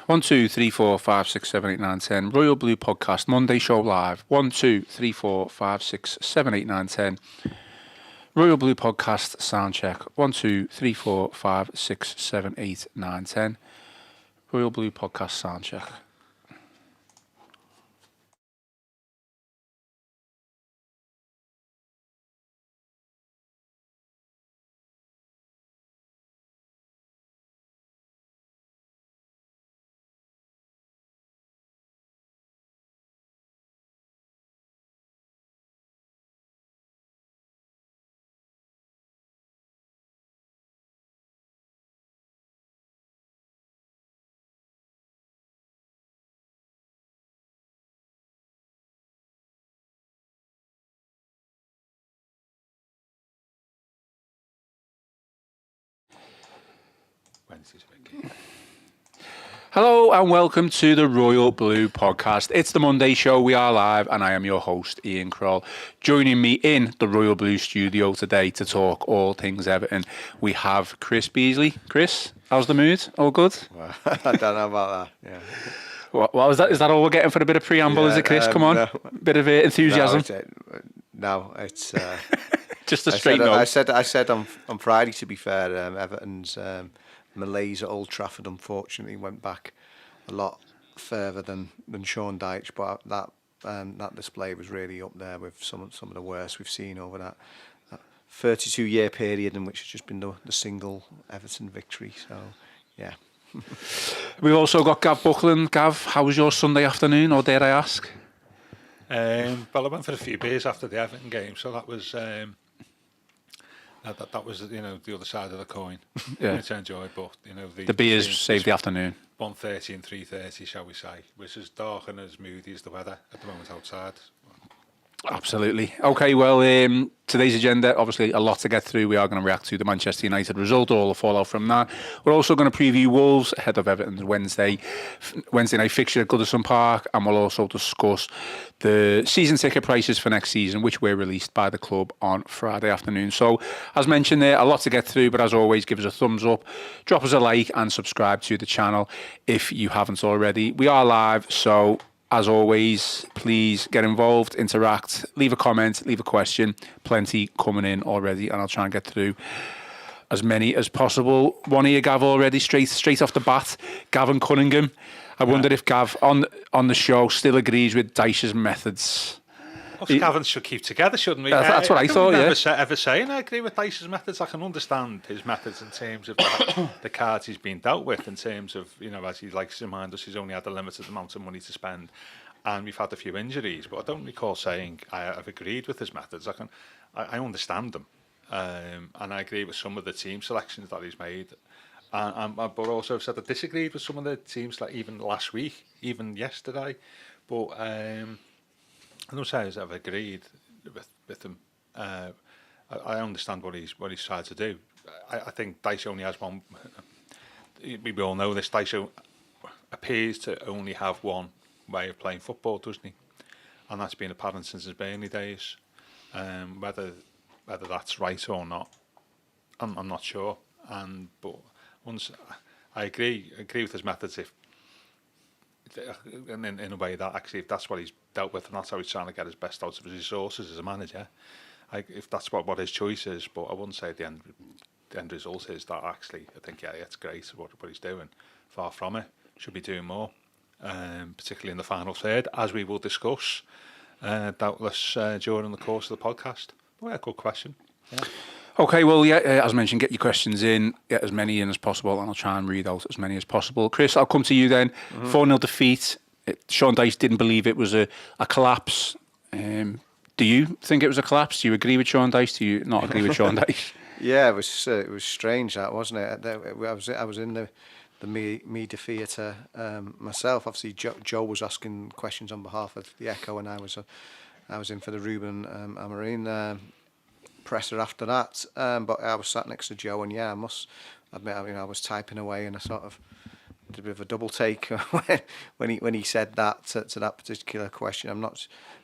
1, 2, 3, 4, 5, 6, 7, 8, 9, 10. Royal Blue Podcast, Monday show live. 1, 2, 3, 4, 5, 6, 7, 8, 9, 10. Royal Blue Podcast, sound check. 1, 2, 3, 4, 5, 6, 7, 8, 9, 10. Royal Blue Podcast, sound check. Hello and welcome to the Royal Blue Podcast. It's the Monday show. We are live and I am your host, Ian Croll. Joining me in the Royal Blue studio today to talk all things Everton, we have Chris Beesley. Chris, how's the mood? All good? Well, I don't know about that, yeah. What was that? Is that all we're getting for a bit of preamble, is it, Chris? Come on. No. Bit of enthusiasm. No, it's just a straight no. I said on Friday, to be fair, Everton's malaise at Old Trafford unfortunately went back a lot further than Sean Dyche, but that display was really up there with some of the worst we've seen over that 32-year period in which it's just been the single Everton victory. So, yeah. We've also got Gav Buckland. Gav, how was your Sunday afternoon, or dare I ask? Well, I went for a few beers after the Everton game, so that was that was the other side of the coin. Yeah, which I enjoyed, but the beers saved the afternoon. 1:30 and 3:30, shall we say, which is dark and as moody as the weather at the moment outside. Absolutely. Okay, well, today's agenda, obviously a lot to get through. We are going to react to the Manchester United result, all the fallout from that. We're also going to preview Wolves ahead of Everton's Wednesday night fixture at Goodison Park, and we'll also discuss the season ticket prices for next season, which were released by the club on Friday afternoon. So, as mentioned there, a lot to get through, but as always, give us a thumbs up, drop us a like, and subscribe to the channel if you haven't already. We are live, so as always, please get involved, interact, leave a comment, leave a question. Plenty coming in already, and I'll try and get through as many as possible. One here, Gav, already, straight off the bat. Gavin Cunningham. I wondered if Gav, on the show, still agrees with Dyche's methods. Well, Gavin should keep together, shouldn't we? That's what I thought, yeah. Ever saying I agree with Dyche's methods. I can understand his methods in terms of the cards he's been dealt with, in terms of, as he likes to remind us, he's only had a limited amount of money to spend, and we've had a few injuries, but I don't recall saying I've agreed with his methods. I understand them, and I agree with some of the team selections that he's made, but also said I disagreed with some of the teams, like even last week, even yesterday, but I don't say I've agreed with him. I understand what he's tried to do. I think Dyche only has one. We all know this. Dyche appears to only have one way of playing football, doesn't he? And that's been apparent since his Burnley days. Whether that's right or not, I'm not sure. But once I agree with his methods, in a way that actually, if that's what he's dealt with and that's how he's trying to get his best out of his resources as a manager, if that's what his choice is, but I wouldn't say the end result is that actually I think it's great what he's doing. Far from it. Should be doing more, particularly in the final third, as we will discuss doubtless during the course of the podcast. Well, yeah, good question. Yeah. Okay, well, yeah, as mentioned, get your questions in, get as many in as possible, and I'll try and read out as many as possible. Chris, I'll come to you then. 4-0 defeat. Sean Dyche didn't believe it was a collapse. Do you think it was a collapse? Do you agree with Sean Dyche? Do you not agree with Sean Dyche? Yeah, it was strange, that, wasn't it? I was in the media theatre myself. Obviously, Joe was asking questions on behalf of the Echo, and I was in for the Ruben Amorim presser after that, but I was sat next to Joe, and yeah, I must admit, I was typing away, and I sort of did a bit of a double take when he said that to that particular question. I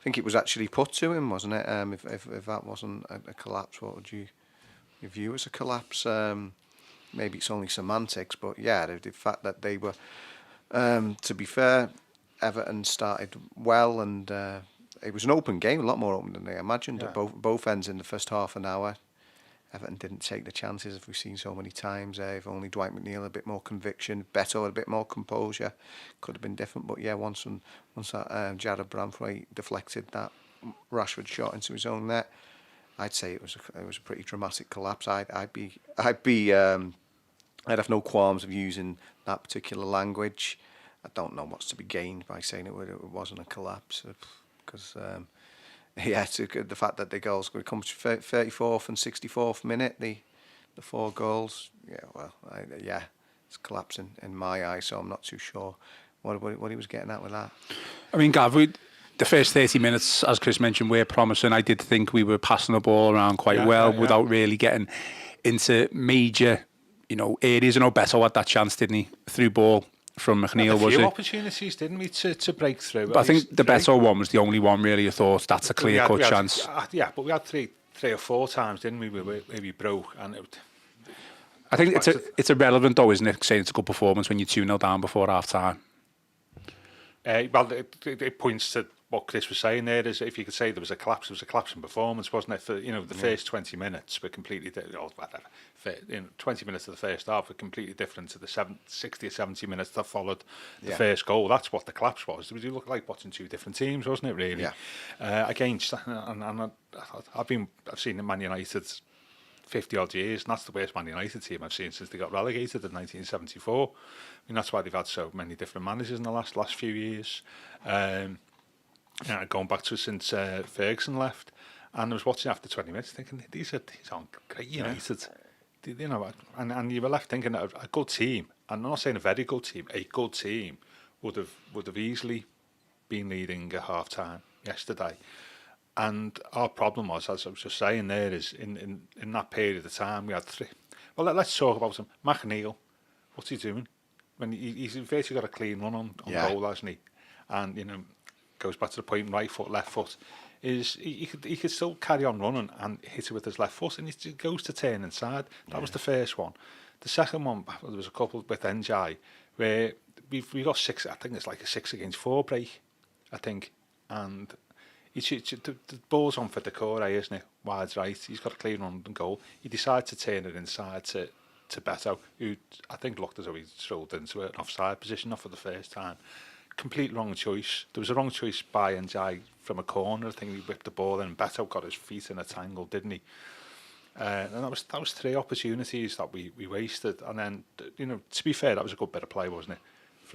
think it was actually put to him, wasn't it? If that wasn't a collapse, what would you view as a collapse? Maybe it's only semantics, but yeah, the fact that they were To be fair, Everton started well, and it was an open game, a lot more open than they imagined at both ends in the first half an hour. Everton didn't take the chances, as we've seen so many times. If only Dwight McNeil a bit more conviction, Beto a bit more composure, could have been different. But yeah, once that Jared Bramley deflected that Rashford shot into his own net, I'd say it was a pretty dramatic collapse. I'd have no qualms of using that particular language. I don't know what's to be gained by saying it wasn't a collapse, because the fact that the goals would come to 34th and 64th minute, the 4 goals, it's collapsing in my eyes. So I'm not too sure what he was getting at with that. I mean, Gav, the first 30 minutes, as Chris mentioned, were promising. I did think we were passing the ball around quite well without really getting into major, areas. Beto had that chance, didn't he? Through ball from McNeil, was it? A few opportunities, didn't we, to break through? But I think the Beto one was the only one, really. I thought that's a clear-cut chance. But we had three or four times, didn't we, where we broke. And I think it's irrelevant, though, isn't it, saying it's a good performance when you're 2-0 down before half-time? Well, it points to what Chris was saying there, is if you could say there was a collapse in performance, wasn't it? For the first 20 minutes were completely different. 20 minutes of the first half were completely different to the 60 or 70 minutes that followed the first goal. That's what the collapse was. It looked like watching two different teams, wasn't it? Really. Yeah. Against, and I've seen Man United 50 odd years, and that's the worst Man United team I've seen since they got relegated in 1974. I mean, that's why they've had so many different managers in the last few years. Going back to since Ferguson left, and I was watching after 20 minutes thinking these aren't great United. And you were left thinking that a good team, and I'm not saying a very good team, a good team would have easily been leading at half time yesterday. And our problem was, as I was just saying there, is in that period of time we had 3. Well, let's talk about him. McNeil, what's he doing? When he's basically got a clean run on goal, hasn't he? And goes back to the point, right foot, left foot, is he could still carry on running and hit it with his left foot, and he goes to turn inside. That was the first one. The second one, there was a couple with NJ where we got 6. I think it's like a 6-against-4 break, I think, and the ball's on for Decore, isn't it? Wide right. He's got a clean run and goal. He decides to turn it inside to Beto, who I think looked as though he strolled into an offside position, not for the first time. Complete wrong choice. There was a wrong choice by NJ from a corner. I think he whipped the ball in, and Beto got his feet in a tangle, didn't he? And that was 3 opportunities that we wasted. And then, to be fair, that was a good bit of play, wasn't it?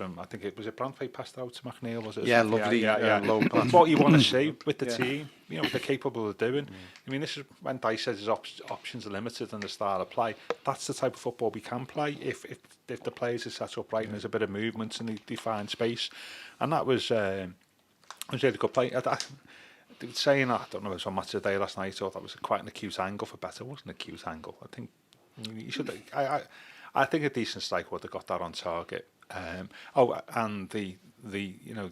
I think it was Bramley passed out to McNeil, was it? Yeah, lovely. Low pass. What you want to see with the team, what they're capable of doing. I mean, this is when Dice says his options are limited in the style of play. That's the type of football we can play if the players are set up right and there's a bit of movement and they find space. And that was really good play. Saying that, I don't know, it was on Match of the Day last night, I thought that was quite an acute angle for Beto. It wasn't an acute angle. I think you should. I think a decent strike would have got that on target. And the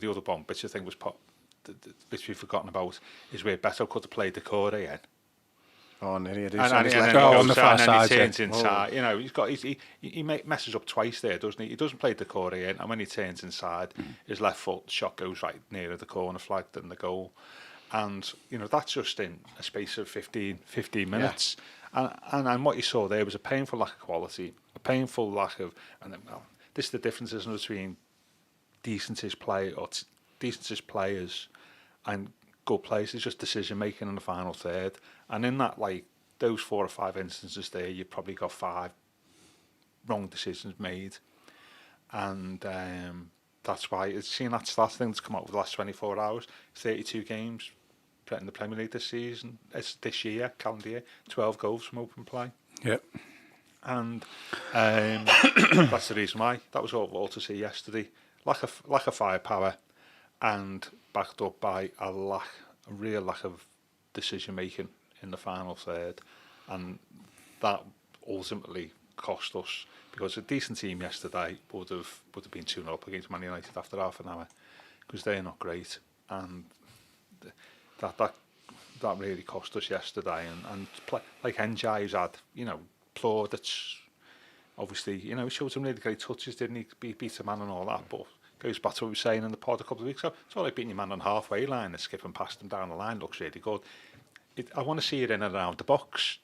other bomb, which I think was which we've forgotten about, is where Beto could have played the Decore in. Oh, nearly it is. On the far side, he turns inside. He messes up twice there, doesn't he? He doesn't play the Decore in, and when he turns inside, his left foot shot goes right near the corner flag than the goal. And that's just in a space of 15 minutes. Yeah. And what you saw there was a painful lack of quality, a painful lack of. This is the difference between decentish players and good players. It's just decision making in the final third. And in that, those 4 or 5 instances there, you've probably got 5 wrong decisions made. And that's why it's seen that thing that's come out over the last 24 hours. 32 games in the Premier League this season. It's this year, calendar year, 12 goals from open play. Yep. And that's the reason why. That was all to see yesterday. Lack of firepower, and backed up by a real lack of decision making in the final third, and that ultimately cost us, because a decent team yesterday would have been 2-0 up against Man United after half an hour, because they're not great, and that really cost us yesterday. And like NJ, who's had plaudits, obviously, he showed some really great touches, didn't he? Beat a man and all that, but goes back to what we were saying in the pod a couple of weeks ago. It's all like beating your man on halfway line and skipping past him down the line looks really good. I want to see it in and around the box,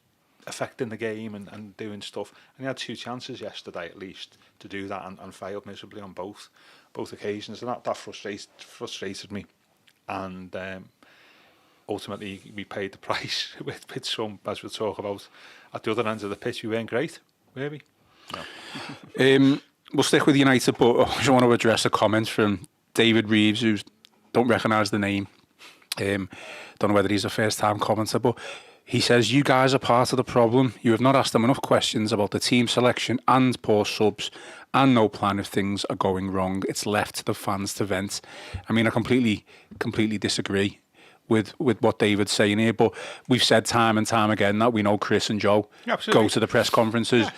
affecting the game and doing stuff. And he had 2 chances yesterday at least to do that and failed miserably on both occasions, and that frustrated me. And ultimately we paid the price with some, as we'll talk about, at the other end of the pitch. We weren't great, were we? No. We'll stick with United, but I just want to address a comment from David Reeves, who don't recognise the name. Don't know whether he's a first-time commenter, but he says, you guys are part of the problem. You have not asked them enough questions about the team selection and poor subs and no plan if things are going wrong. It's left to the fans to vent. I mean, I completely disagree with what David's saying here, but we've said time and time again that we know Chris and Joe go to the press conferences. Yeah.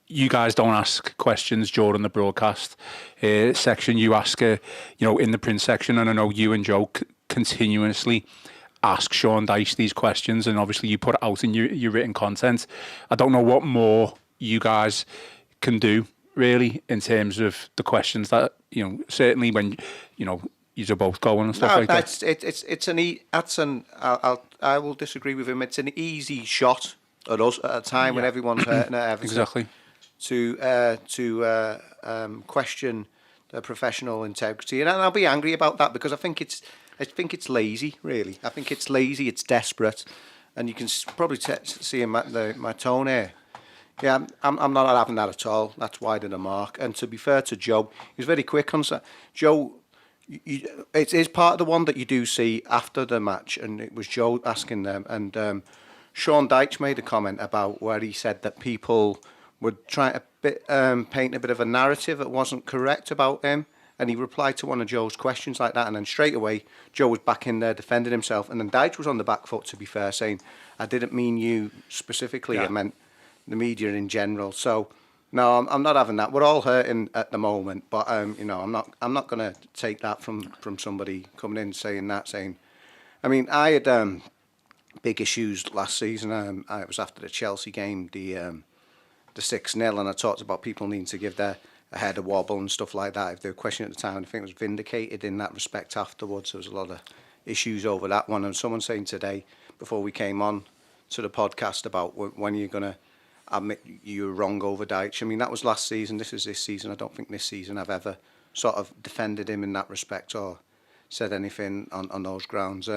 You guys don't ask questions during the broadcast section. You ask, in the print section, and I know you and Joe continuously ask Sean Dyche these questions, and obviously you put it out in your written content. I don't know what more you guys can do, really, in terms of the questions that, certainly when, you're both going and stuff like that. I will disagree with him. It's an easy shot at us at a time when everyone's hurting at Everton. Exactly. To question the professional integrity, and I'll be angry about that because I think it's lazy. Really, I think it's lazy. It's desperate, and you can probably see in my tone here. Yeah, I'm not having that at all. That's wide of the mark. And to be fair to Joe, he was very quick on that. Joe, it is part of the one that you do see after the match, and it was Joe asking them, and Sean Dyche made a comment about where he said that people would try to paint a bit of a narrative that wasn't correct about him, and he replied to one of Joe's questions like that, and then straight away Joe was back in there defending himself, and then Dyche was on the back foot, to be fair, saying, I didn't mean you specifically, I meant the media in general. So no, I'm not having that. We're all hurting at the moment, but I'm not going to take that from somebody coming in saying. I mean, I had big issues last season. I was after the Chelsea game, the 6-0, and I talked about people needing to give their head a wobble and stuff like that. If they were questioning at the time, I think it was vindicated in that respect afterwards. There was a lot of issues over that one. And someone saying today, before we came on to the podcast, about when you're going to admit you were wrong over Dyche. I mean, that was last season. This is this season. I don't think this season I've ever sort of defended him in that respect or said anything on those grounds.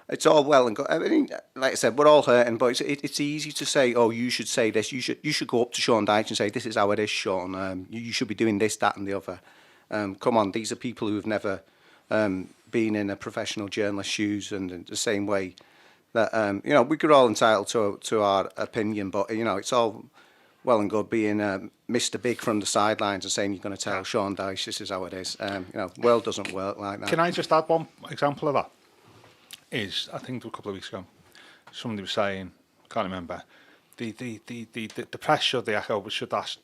It's all well and good. I mean, like I said, we're all hurting, but it's easy to say, oh, you should say this. You should go up to Sean Dyche and say, this is how it is, Sean. You should be doing this, that, and the other. Come on, these are people who have never been in a professional journalist's shoes, and in the same way that we could all entitled to our opinion, but it's all well and good being Mr. Big from the sidelines and saying you're going to tell Sean Dyche this is how it is. World doesn't work like that. Can I just add one example of that? I think a couple of weeks ago, somebody was saying, can't remember, the press should ask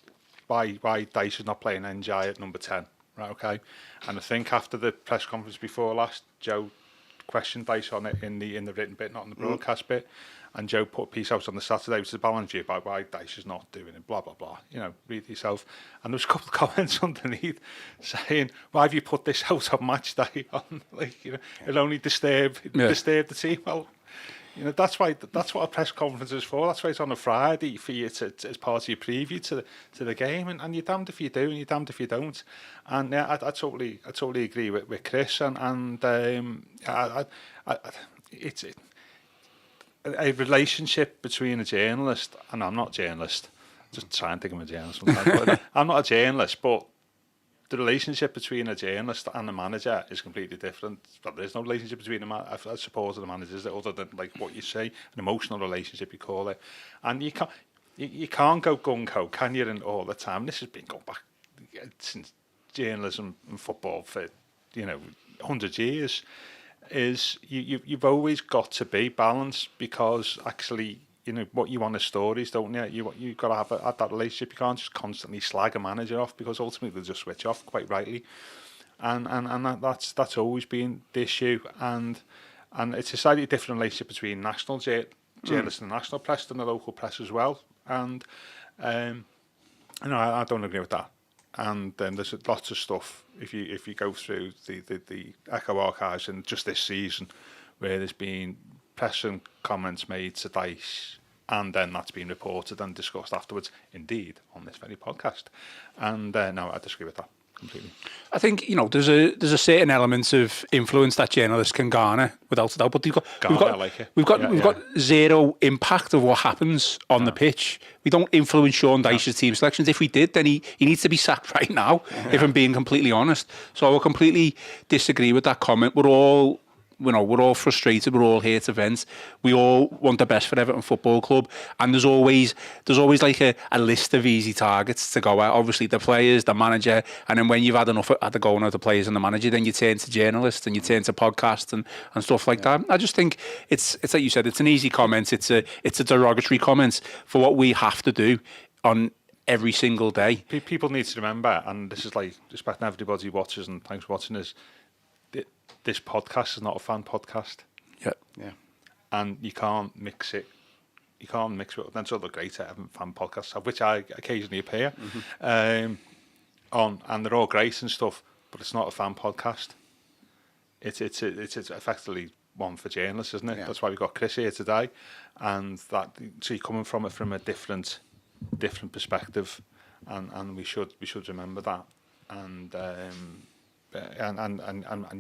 why Dyche is not playing NJ at number 10, right? Okay, and I think after the press conference before last, Joe questioned Dyche on it in the written bit, not in the broadcast bit, and Joe put a piece out on the Saturday, which is a balance view about why Dyche is not doing it, blah blah blah. Read it yourself. And there was a couple of comments underneath saying, "Why have you put this out on match day? It'll only disturb the team." Well, that's what a press conference is for. That's why it's on a Friday for you as part of your preview to the game, and you're damned if you do and you're damned if you don't. And yeah, I totally agree with Chris, and it's a relationship between a journalist, and I'm not a journalist, just try and think I'm a journalist sometimes, but I'm not a journalist, but the relationship between a journalist and a manager is completely different. But there's no relationship between I suppose the managers, other than like what you say, an emotional relationship you call it, and you can't go gung-ho, can you, all the time. This has been going back since journalism and football for 100 years. Is you've always got to be balanced, because actually what you want is stories, don't you? You've got to have that relationship. You can't just constantly slag a manager off, because ultimately they'll just switch off, quite rightly, and that's always been the issue, and it's a slightly different relationship between national journalists and the national press than the local press as well, and I don't agree with that and then there's lots of stuff if you go through the Echo archives and just this season where there's been press and comments made to Dice, and then that's been reported and discussed afterwards, indeed, on this very podcast. And no, I disagree with that completely. I think there's a certain element of influence that journalists can garner without a doubt, but we've got zero impact of what happens on the pitch. We don't influence Sean Dyche's team selections. If we did, then he needs to be sacked right now. If I'm being completely honest, so I will completely disagree with that comment. We're all frustrated. We're all here to vent. We all want the best for Everton Football Club, and there's always like a list of easy targets to go at. Obviously, the players, the manager, and then when you've had enough at the going of the players and the manager, then you turn to journalists and you turn to podcasts and stuff like that. I just think it's like you said, it's an easy comment. It's a derogatory comment for what we have to do on every single day. People need to remember, and this is like respecting everybody who watches, and thanks for watching us. This podcast is not a fan podcast. Yeah. And you can't mix it. You can't mix it. That's all the great fan podcasts have, which I occasionally appear on, and they're all great and stuff. But it's not a fan podcast. It's effectively one for journalists, isn't it? Yeah. That's why we've got Chris here today, and so you're coming from it from a different perspective, and we should remember that. And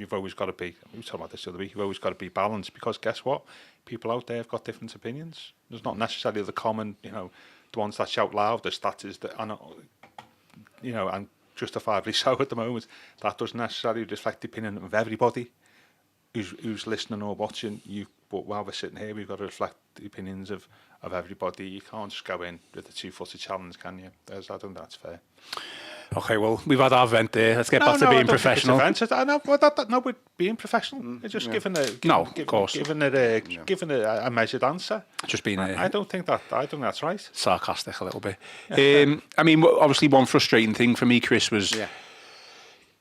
you've always got to be, we were talking about this the other week, you've always got to be balanced, because guess what? People out there have got different opinions. There's not necessarily the common, the ones that shout loudest, that is and justifiably so at the moment, that doesn't necessarily reflect the opinion of everybody who's listening or watching. But while we're sitting here, we've got to reflect the opinions of everybody. You can't just go in with a two-footed challenge, can you? I think that's fair. Okay, well, we've had our vent there. Let's get back to being professional. We're being professional. It's just giving it a measured answer. Just being I don't think that's right. Sarcastic a little bit. I mean, obviously, one frustrating thing for me, Chris, was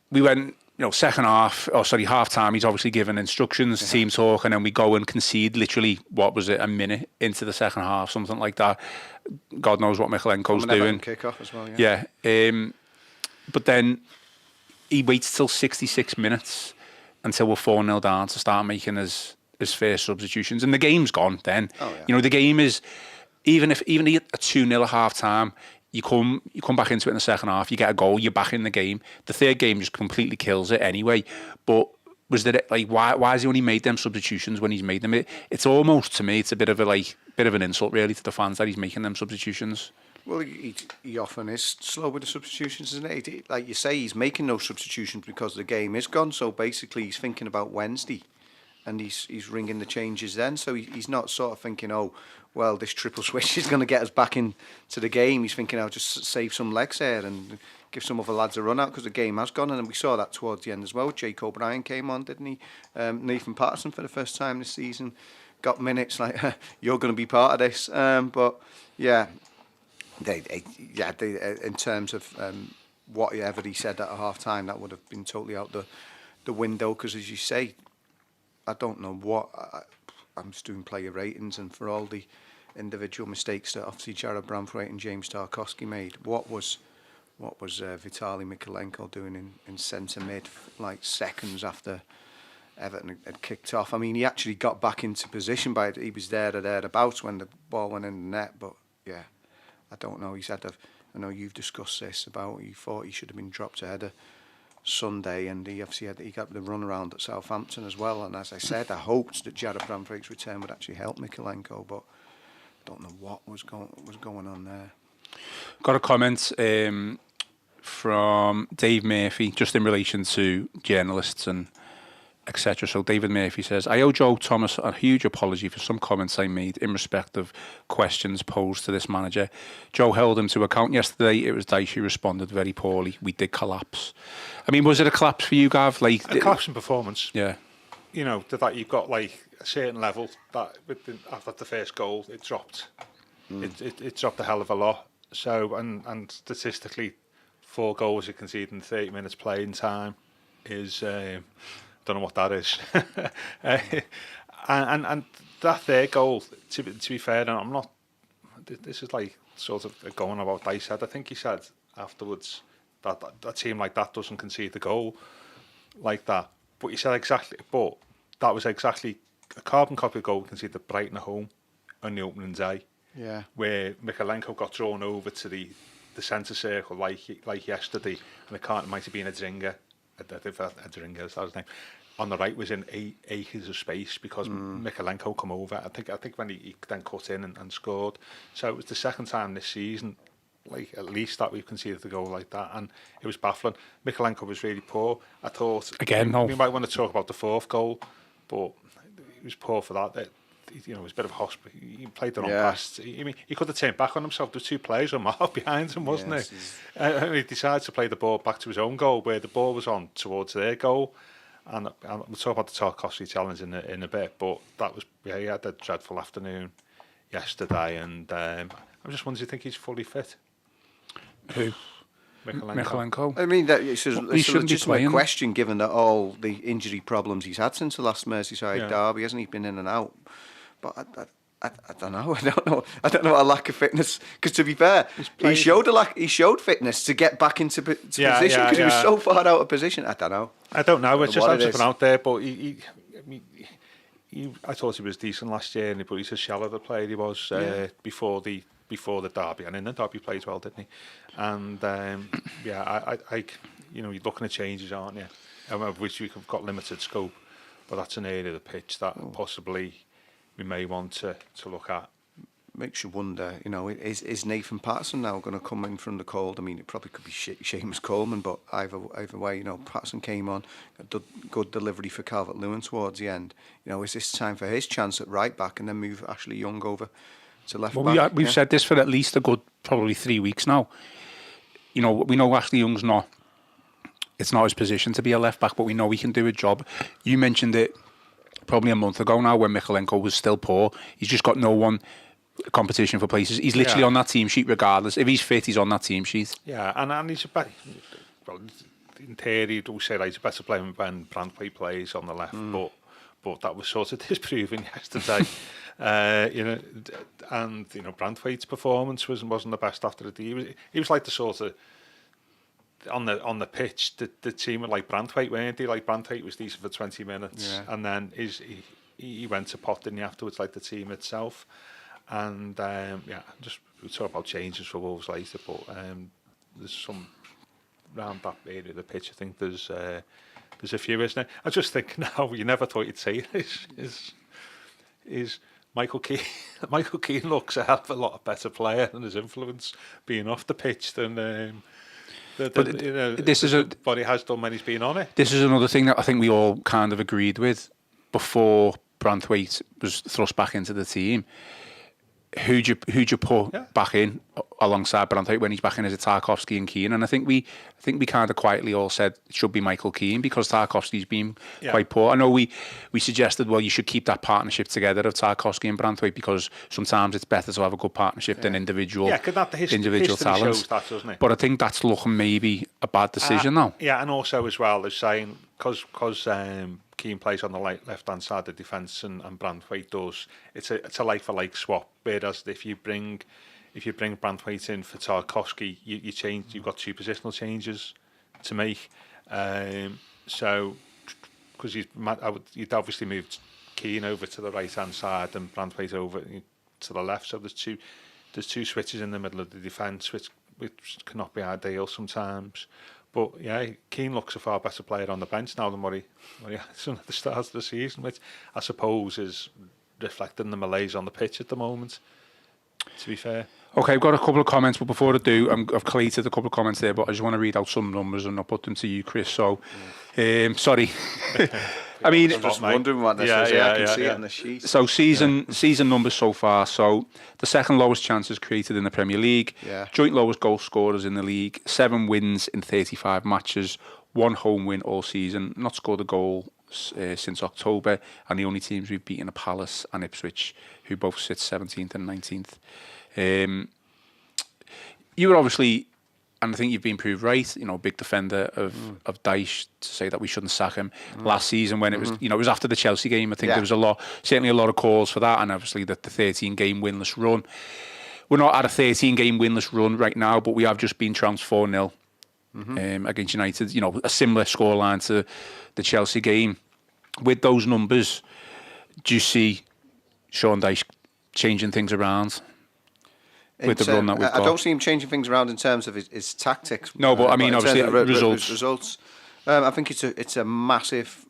we went, half time. He's obviously given instructions, team talk, and then we go and concede literally, what was it, a minute into the second half, something like that. God knows what Michalenko's doing. Kick-off as well, yeah. But then he waits till 66 minutes until we're 4-0 down to start making his first substitutions. And the game's gone then. Oh, yeah. The game is, even a 2-0 at half time, you come back into it in the second half, you get a goal, you're back in the game. The third game just completely kills it anyway. But was there, why has he only made them substitutions when he's made them? It's almost, to me, it's a bit of an insult really to the fans that he's making them substitutions. Well, he often is slow with the substitutions, isn't it? Like you say, he's making those substitutions because the game is gone. So basically, he's thinking about Wednesday, and he's ringing the changes then. So he's not sort of thinking, oh, well, this triple switch is going to get us back into the game. He's thinking, I'll just save some legs here and give some other lads a run out because the game has gone. And we saw that towards the end as well. Jake O'Brien came on, didn't he? Nathan Patterson for the first time this season got minutes like, you're going to be part of this. But yeah. They, in terms of whatever he said at a half time, that would have been totally out the window. Because as you say, I don't know what I'm just doing player ratings, and for all the individual mistakes that obviously Jared Bramthwaite and James Tarkowski made, what was Vitaly Mykolenko doing in centre mid like seconds after Everton had kicked off? I mean, he actually got back into position, he was there or thereabouts when the ball went in the net, but yeah. I don't know. I know you've discussed this about. You thought he should have been dropped ahead of Sunday, and he got the run around at Southampton as well. And as I said, I hoped that Jared Bramthwaite's return would actually help Mykolenko, but I don't know what was going on there. Got a comment from Dave Murphy just in relation to journalists and etc. So David Murphy says, I owe Joe Thomas a huge apology for some comments I made in respect of questions posed to this manager. Joe held him to account yesterday. It was Dyche who responded very poorly. We did collapse. I mean, was it a collapse for you, Gav? A collapse in performance. Yeah. That you've got like a certain level that after the first goal, it dropped. It dropped a hell of a lot. So, and statistically, 4 goals you concede in 30 minutes playing time is... don't know what that is. and that third goal, to be fair, and I'm not, this is like sort of going about Dyche said. I think he said afterwards that a team like that doesn't concede the goal like that. But you said exactly, but that was exactly a carbon copy of goal conceded at Brighton at home on the opening day. Yeah. Where Mikalenko got drawn over to the centre circle like yesterday, and it might have been a Dringa. A Dringa, is that his name? On the right was in acres of space because Mikalenko come over. I think when he then cut in and scored. So it was the second time this season, like at least that we've conceded a goal like that, and it was baffling. Mikalenko was really poor. I thought we might want to talk about the fourth goal, but he was poor for that. It was a bit of a hospital. He played the wrong pass. He could have turned back on himself. There were two players on Mark behind him, wasn't he? He decided to play the ball back to his own goal, where the ball was on towards their goal. And we'll talk about the Tarkovsky challenge in a bit, but that was he had a dreadful afternoon yesterday, and I just wonder, do you think he's fully fit? Who? Mikalenko. I mean, it's a legitimate question given that all the injury problems he's had since the last Merseyside derby, hasn't he been in and out? But I don't know. I don't know a lack of fitness. Because to be fair, he showed fitness to get back into position because he was so far out of position. I don't know. It's just been out there, but I thought he was decent last year, but he's a shell of the player he was before the derby, and in the derby he played well, didn't he? And you're looking at changes, aren't you? Of which we've got limited scope, but that's an area of the pitch that possibly we may want to look at. Makes you wonder, is Nathan Patterson now going to come in from the cold? I mean, it probably could be Seamus Coleman, but either way, Patterson came on, a good delivery for Calvert-Lewin towards the end. Is this time for his chance at right back and then move Ashley Young over to left back? We've said this for at least a good probably 3 weeks now. We know Ashley Young's it's not his position to be a left back, but we know he can do a job. You mentioned it probably a month ago now when Mikalenko was still poor. He's just got no one competition for places. He's literally on that team sheet regardless. If he's fit, he's on that team sheet. Yeah, and he's in theory, we'll say he's a better player when Branthwaite plays on the left, but that was sort of disproven yesterday. Branthwaite's performance wasn't the best after the day. He was like the sort of on the pitch, the team were like Branthwaite, weren't they? Like Branthwaite was decent for 20 minutes, and then he went to pot, didn't he, afterwards, like the team itself. And just we'll talk about changes for Wolves later, but there's some around that area of the pitch. I think there's a few, isn't there? I just think now, you never thought you'd say this, is Michael Keane. Michael Keane looks a hell of a lot better player, and his influence being off the pitch than what he has done when he's been on it. This is another thing that I think we all kind of agreed with before Branthwaite was thrust back into the team. Who'd you put back in alongside Branthwaite when he's back in? Is it Tarkovsky and Keane? And I think we kind of quietly all said it should be Michael Keane because Tarkovsky's been quite poor. I know we suggested, well, you should keep that partnership together of Tarkovsky and Branthwaite because sometimes it's better to have a good partnership than individual talent. Shows that, doesn't it? But I think that's looking maybe a bad decision now. Yeah, and also as well as saying because Keane plays on the left-hand side of the defence and Branthwaite does. It's a like-for-like swap. Whereas if you bring Branthwaite in for Tarkovsky, you've got two positional changes to make. So because you'd obviously moved Keane over to the right-hand side and Branthwaite over to the left. So there's two switches in the middle of the defence, which cannot be ideal sometimes. But Keane looks a far better player on the bench now than what he had at the start of the season, which I suppose is reflecting the malaise on the pitch at the moment, to be fair. Okay, I've got a couple of comments, but before I do, I've collated a couple of comments there, but I just want to read out some numbers and I'll put them to you, Chris. So, sorry. I mean, I'm just wondering what this is. I can see it on the sheet. So season numbers so far. So the second lowest chances created in the Premier League. Yeah. Joint lowest goal scorers in the league. 7 wins in 35 matches. 1 home win all season. Not scored a goal since October. And the only teams we've beaten are Palace and Ipswich, who both sit 17th and 19th. You were obviously, and I think you've been proved right, big defender of Dyche, to say that we shouldn't sack him last season when it was, it was after the Chelsea game. I think there was certainly a lot of calls for that, and obviously the 13-game winless run. We're not at a 13-game winless run right now, but we have just been trounced 4-0 against United. You know, a similar scoreline to the Chelsea game. With those numbers, do you see Sean Dyche changing things around with the run that we've got? I don't see him changing things around in terms of his tactics. No, but I mean, obviously, results. I think it's a massive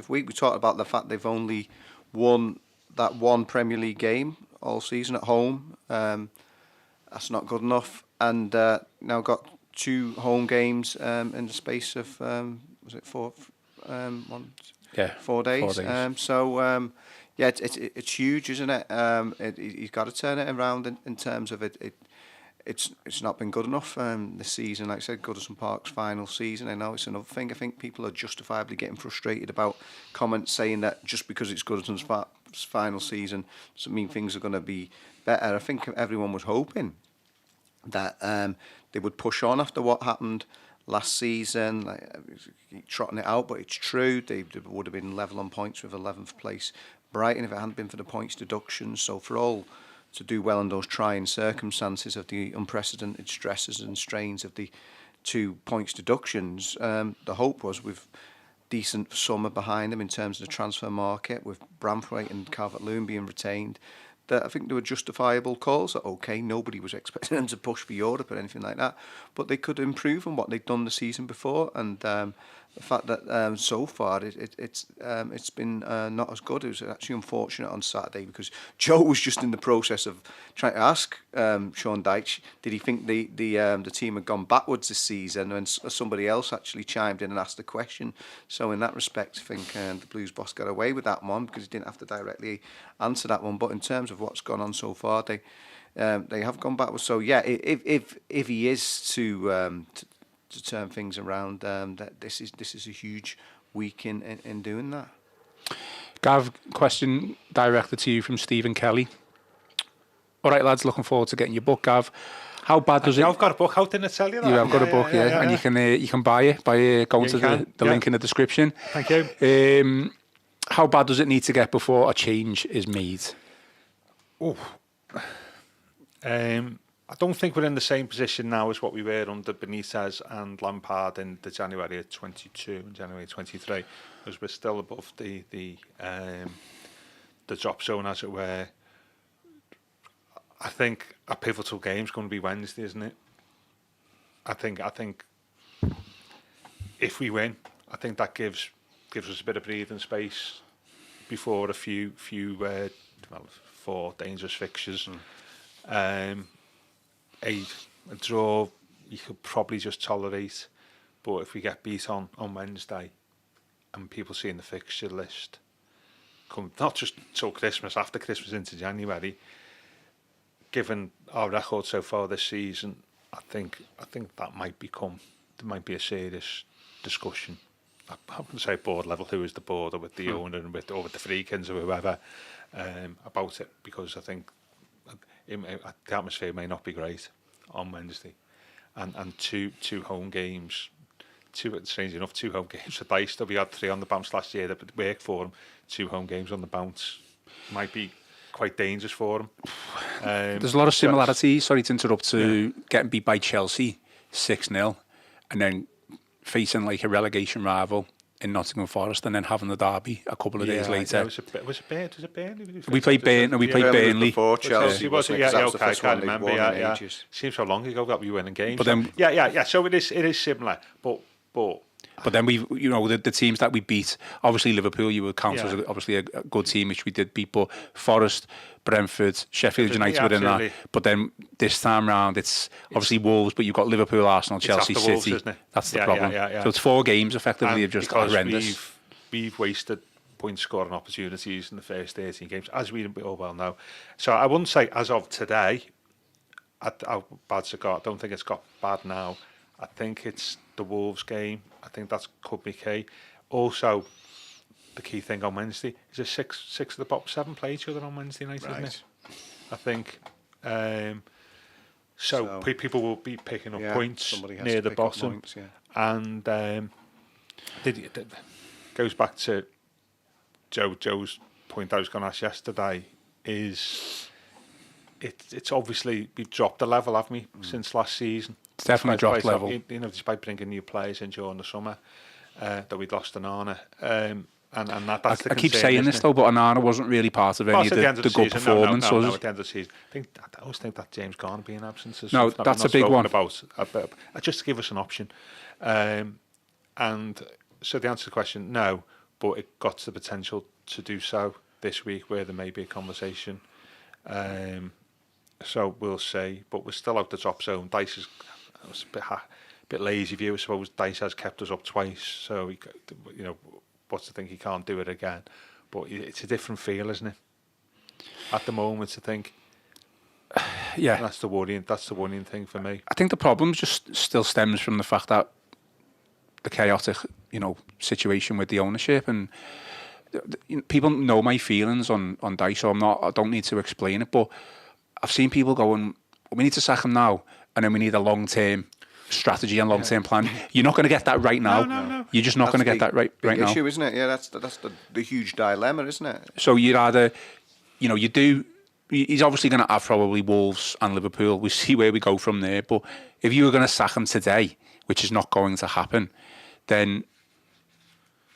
week. We talked about the fact they've only won that one Premier League game all season at home. That's not good enough, and now got 2 home games in the space of was it 4? 4 days. 4 days. Yeah, it's huge, isn't it? He's got to turn it around in terms of it. It's not been good enough this season. Like I said, Goodison Park's final season. I know it's another thing. I think people are justifiably getting frustrated about comments saying that just because it's Goodison's final season doesn't mean things are going to be better. I think everyone was hoping that they would push on after what happened last season, like, trotting it out, but it's true. They would have been level on points with 11th place Brighton if it hadn't been for the points deductions. So for all to do well in those trying circumstances of the unprecedented stresses and strains of the 2 points deductions, the hope was with decent summer behind them in terms of the transfer market, with Bramthwaite and Calvert-Lewin being retained, that I think there were justifiable calls that, okay, nobody was expecting them to push for Europe or anything like that, but they could improve on what they'd done the season before, and the fact that so far it's been not as good. It was actually unfortunate on Saturday because Joe was just in the process of trying to ask Sean Dyche, did he think the team had gone backwards this season, and somebody else actually chimed in and asked the question. So in that respect, I think the Blues boss got away with that one because he didn't have to directly answer that one. But in terms of what's gone on so far, they have gone backwards. So yeah, if he is to turn things around, that this is a huge week in doing that. Gav, question directed to you from Stephen Kelly. All right, lads, looking forward to getting your book, Gav. How bad does it? I've got a book out, didn't I tell you that? You have got a book, yeah. And you can buy it by going to the link in the description. Thank you. How bad does it need to get before a change is made? I don't think we're in the same position now as what we were under Benitez and Lampard in the January of 22 and January 23, because we're still above the drop zone, as it were. I think a pivotal game's going to be Wednesday, isn't it? I think if we win, I think that gives us a bit of breathing space before a few 4 dangerous fixtures. A draw you could probably just tolerate, but if we get beat on Wednesday and people seeing the fixture list come not just till Christmas, after Christmas into January, given our record so far this season, I think that might be a serious discussion. I wouldn't say board level, who is the board, or with the owner and with the Freakins or whoever, about it, because I think the atmosphere may not be great on Wednesday, and two home games, strangely enough, 2 home games for Dyche. We had 3 on the bounce last year that worked for him. 2 home games on the bounce might be quite dangerous for him. There's a lot of similarities, sorry to interrupt, to getting beat by Chelsea 6-0 and then facing like a relegation rival in Nottingham Forest and then having the derby a couple of days later. Was it Burnley? We played Burnley. Before Chelsea. Was it? Yeah, okay, I can't remember. Yeah. Seems so long ago that we were winning games. But then, So it is similar, but then the teams that we beat, obviously Liverpool, you would count as obviously a good team, which we did beat, but Forest, Brentford, Sheffield United were in that. But then this time round, it's obviously Wolves, but you've got Liverpool, Arsenal, Chelsea, City. Wolves, isn't it? That's the problem. So it's 4 games effectively of just horrendous. We've wasted point scoring opportunities in the first 13 games, as we all well know. So I wouldn't say as of today how bad's it got. I don't think it's got bad now. I think it's the Wolves game. I think that could be key. Also, the key thing on Wednesday is a 6 of the top 7 play each other on Wednesday night, isn't it? I think. So people will be picking up points near the bottom, and goes back to Joe's point I was going to ask yesterday. Is it's obviously we've dropped the level, haven't we, since last season? It's definitely dropped level. Despite bringing new players in during the summer, that we'd lost Onana. And that's the I keep concern, saying isn't this though, but Onana wasn't really part of any of the good performance, was no, it? at the end of the season. I always think that James Garner being absent is No, something that's that a big one. about, just to give us an option. And so the answer to the question, no, but it got to the potential to do so this week, where there may be a conversation. So we'll see, but we're still out the top zone. Dice is a bit lazy view. I suppose Dice has kept us up twice, so what's to think he can't do it again? But it's a different feel, isn't it? At the moment, I think. Yeah, That's the worrying thing for me. I think the problem just still stems from the fact that the chaotic, situation with the ownership, and people know my feelings on Dice, so I don't need to explain it. But I've seen people going, we need to sack him now, and then we need a long-term strategy and long-term plan. You're not going to get that right now. No. You're just not going to get that right now. Issue, isn't it? Yeah, that's the huge dilemma, isn't it? So you'd either, you do. He's obviously going to have probably Wolves and Liverpool. We see where we go from there. But if you were going to sack him today, which is not going to happen, then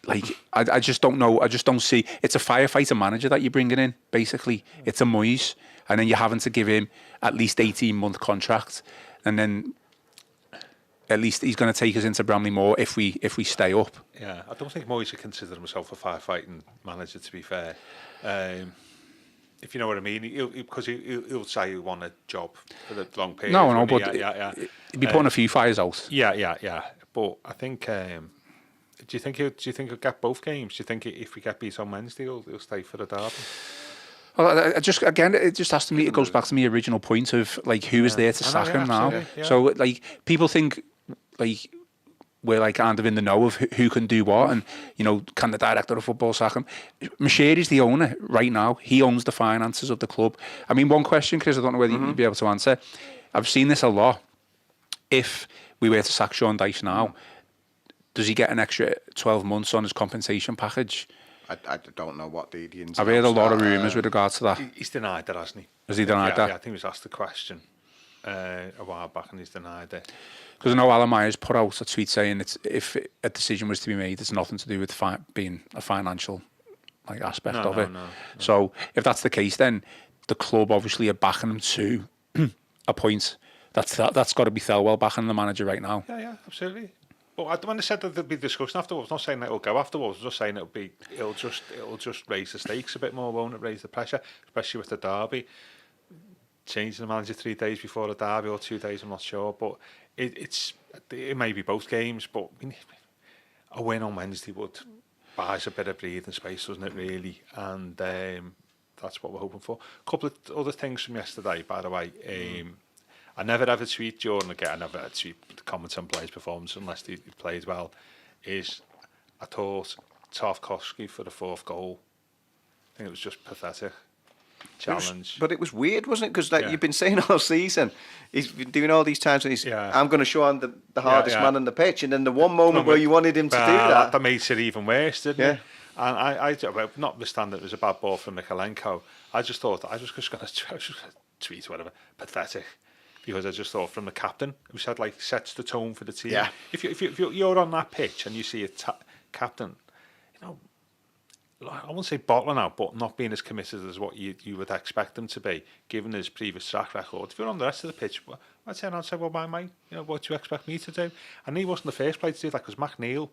I just don't know. I just don't see. It's a firefighter manager that you're bringing in. Basically, it's a Moyes, and then you're having to give him at least 18-month contract, and then at least he's going to take us into Bramley-Moore if we stay up. Yeah, I don't think Moyes would consider himself a firefighting manager, to be fair. If you know what I mean, because he'll say he won a job for the long period. No, but he'd be putting a few fires out. Yeah. But I think, do you think he'll get both games? Do you think if we get beat on Wednesday, he'll stay for the derby? Well, it just has to me. It goes back to my original point of who is there to sack him now. Yeah. So people think we're kind of in the know of who can do what, and can the director of football sack him? Mashiri's the owner right now. He owns the finances of the club. I mean, one question, Chris, I don't know whether you'd be able to answer. I've seen this a lot. If we were to sack Sean Dyche now, does he get an extra 12 months on his compensation package? I don't know what the ins. I've heard a lot of rumours with regards to that. He's denied that, hasn't he? Has he denied that? Yeah, I think he was asked the question a while back, and he's denied it. Because I know Alan Myers put out a tweet saying if a decision was to be made, it's nothing to do with being a financial aspect of it. No. So if that's the case, then the club obviously are backing him to a point. That's got to be Thelwell backing the manager right now. Yeah, absolutely. But when they said that there'd be discussion afterwards, I'm not saying that it'll go afterwards. I'm just saying it'll just raise the stakes a bit more, won't it? Raise the pressure, especially with the derby. Changing the manager 3 days before the derby or 2 days, I'm not sure, but it may be both games. But a win on Wednesday would buy us a bit of breathing space, doesn't it? Really, and that's what we're hoping for. A couple of other things from yesterday, by the way. I never ever tweet during the game. I never ever tweet the comments on players' performance unless he played well. I thought Tarkowski for the 4th goal. I think it was just pathetic. Challenge. But it was weird, wasn't it? Because you've been saying all season, he's been doing all these times when I'm going to show him the hardest man on the pitch, and then the one moment where you wanted him to do that. That makes it even worse, didn't it? And I notwithstanding it was a bad ball from Mikalenko, I just thought I was just going to tweet whatever, pathetic. Because I just thought from the captain, who said sets the tone for the team. Yeah. If you're on that pitch and you see a captain, I won't say bottling out, but not being as committed as what you would expect him to be, given his previous track record. If you're on the rest of the pitch, I'd say, well, mate, what do you expect me to do? And he wasn't the first player to do that, because McNeil,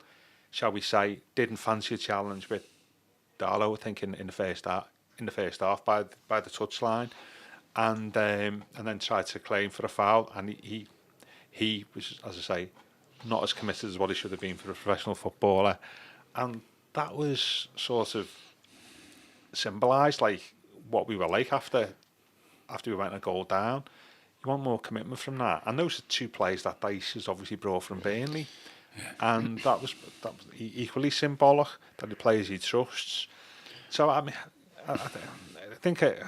shall we say, didn't fancy a challenge with Darlow, I think, in the first half by the touchline. And then tried to claim for a foul, and he was, as I say, not as committed as what he should have been for a professional footballer, and that was sort of symbolised what we were like after we went a goal down. You want more commitment from that, and those are 2 players that Dyche has obviously brought from Burnley, and that was equally symbolic, that the players he trusts. So I mean, I think a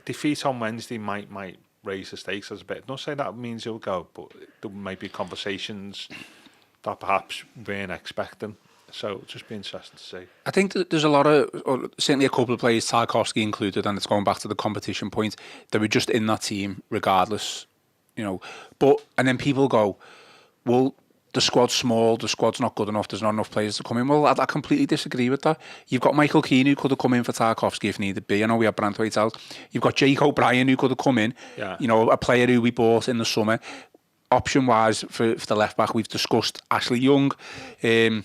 defeat on Wednesday might raise the stakes a bit. Not saying that means he'll go, but there might be conversations that perhaps we weren't expecting. So it'll just be interesting to see. I think that there's a lot of, certainly a couple of players, Tarkowski included, and it's going back to the competition point, that were just in that team regardless you know. But and then people go, well, the squad's small, the squad's not good enough, there's not enough players to come in. Well, I completely disagree with that. You've got Michael Keane who could have come in for Tarkowski if needed be. I know we have Branthwaite out. You've got Jake O'Brien who could have come in, you know, a player who we bought in the summer. Option-wise for the left-back, we've discussed Ashley Young. I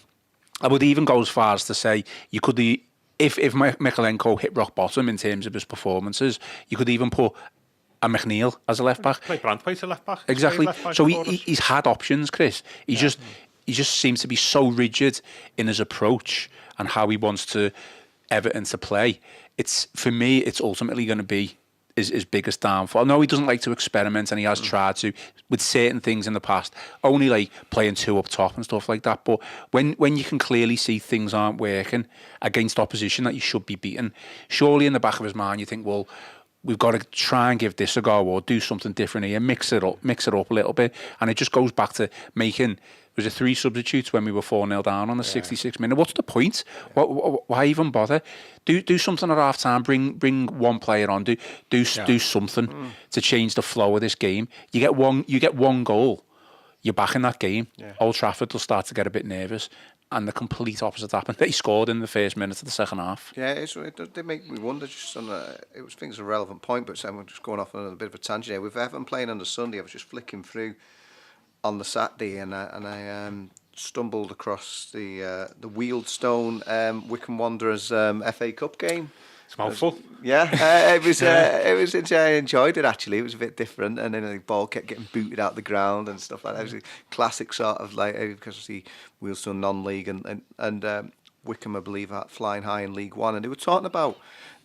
would even go as far as to say you could, if Mykolenko hit rock bottom in terms of his performances, you could even put a McNeil as a left back. Play Branthwaite a left back. Exactly. So he's had options, Chris. He just seems to be so rigid in his approach and how he wants to Everton to play. It's, for me, it's ultimately going to be his biggest downfall. No, he doesn't like to experiment, and he has tried to with certain things in the past, only like playing two up top and stuff like that. But when you can clearly see things aren't working against opposition that you should be beating, surely in the back of his mind you think, well, we've got to try and give this a go or do something different here, mix it up a little bit. And it just goes back to making, was it 3 substitutes when we were 4-0 down on the 66th minute? What's the point? Why even bother? Do something at half time, bring one player on, do something to change the flow of this game. You get one goal, you're back in that game. Old Trafford will start to get a bit nervous. And the complete opposite happened. They scored in the first minute of the second half. Yeah, it did make me wonder. Just on it was things a relevant point, but we're just going off on a bit of a tangent here. With Everton playing on the Sunday, I was just flicking through on the Saturday, and I stumbled across the Wealdstone Wycombe Wanderers FA Cup game. It's mouthful. It was. I enjoyed it actually. It was a bit different, and then the ball kept getting booted out the ground and stuff like that. It was a classic sort of like, because the Wealdstone non-league and Wycombe, I believe, are flying high in League One, and they were talking about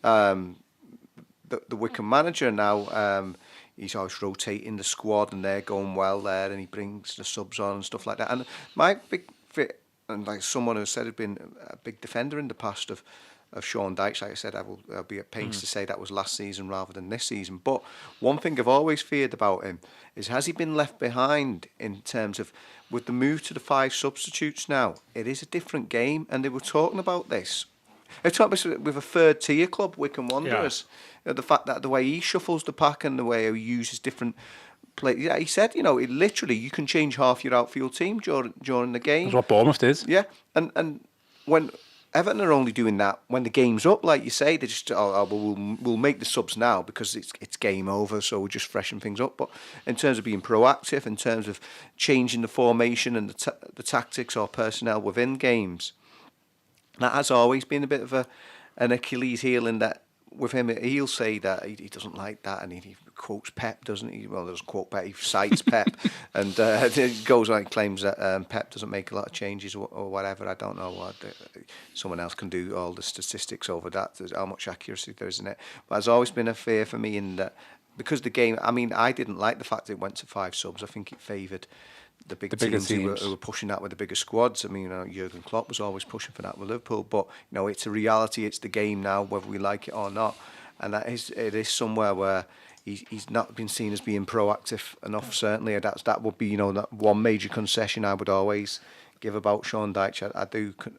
the Wycombe manager now. He's always rotating the squad, and they're going well there, and he brings the subs on and stuff like that. And my big fit, and like someone who said had been a big defender in the past of Sean Dyche, like I said, I'll be at pains to say that was last season rather than this season. But one thing I've always feared about him is, has he been left behind in terms of, with the move to the 5 substitutes now, it is a different game, and they were talking about this. They're talking about with a third tier club, Wycombe Wanderers, the fact that the way he shuffles the pack and the way he uses different play. Yeah, he said, it literally, you can change half your outfield team during the game. That's what Bournemouth did. Yeah, and when Everton are only doing that when the game's up, like you say, they just we'll make the subs now because it's game over, so we'll just freshen things up. But in terms of being proactive, in terms of changing the formation and the tactics or personnel within games, that has always been a bit of an Achilles heel. In that with him, he'll say that he doesn't like that, and he quotes Pep, doesn't he? Well, doesn't quote Pep, he cites Pep, and he goes on and claims that Pep doesn't make a lot of changes or whatever. I don't know what. Someone else can do all the statistics over that, how much accuracy there is in it. But there's always been a fear for me in that, because the game, I mean, I didn't like the fact that it went to 5 subs. I think it favoured the bigger teams who were pushing that with the bigger squads. I mean, Jurgen Klopp was always pushing for that with Liverpool, but it's a reality. It's the game now, whether we like it or not, and it is somewhere where he's not been seen as being proactive enough. Certainly, that would be that one major concession I would always give about Sean Dyche.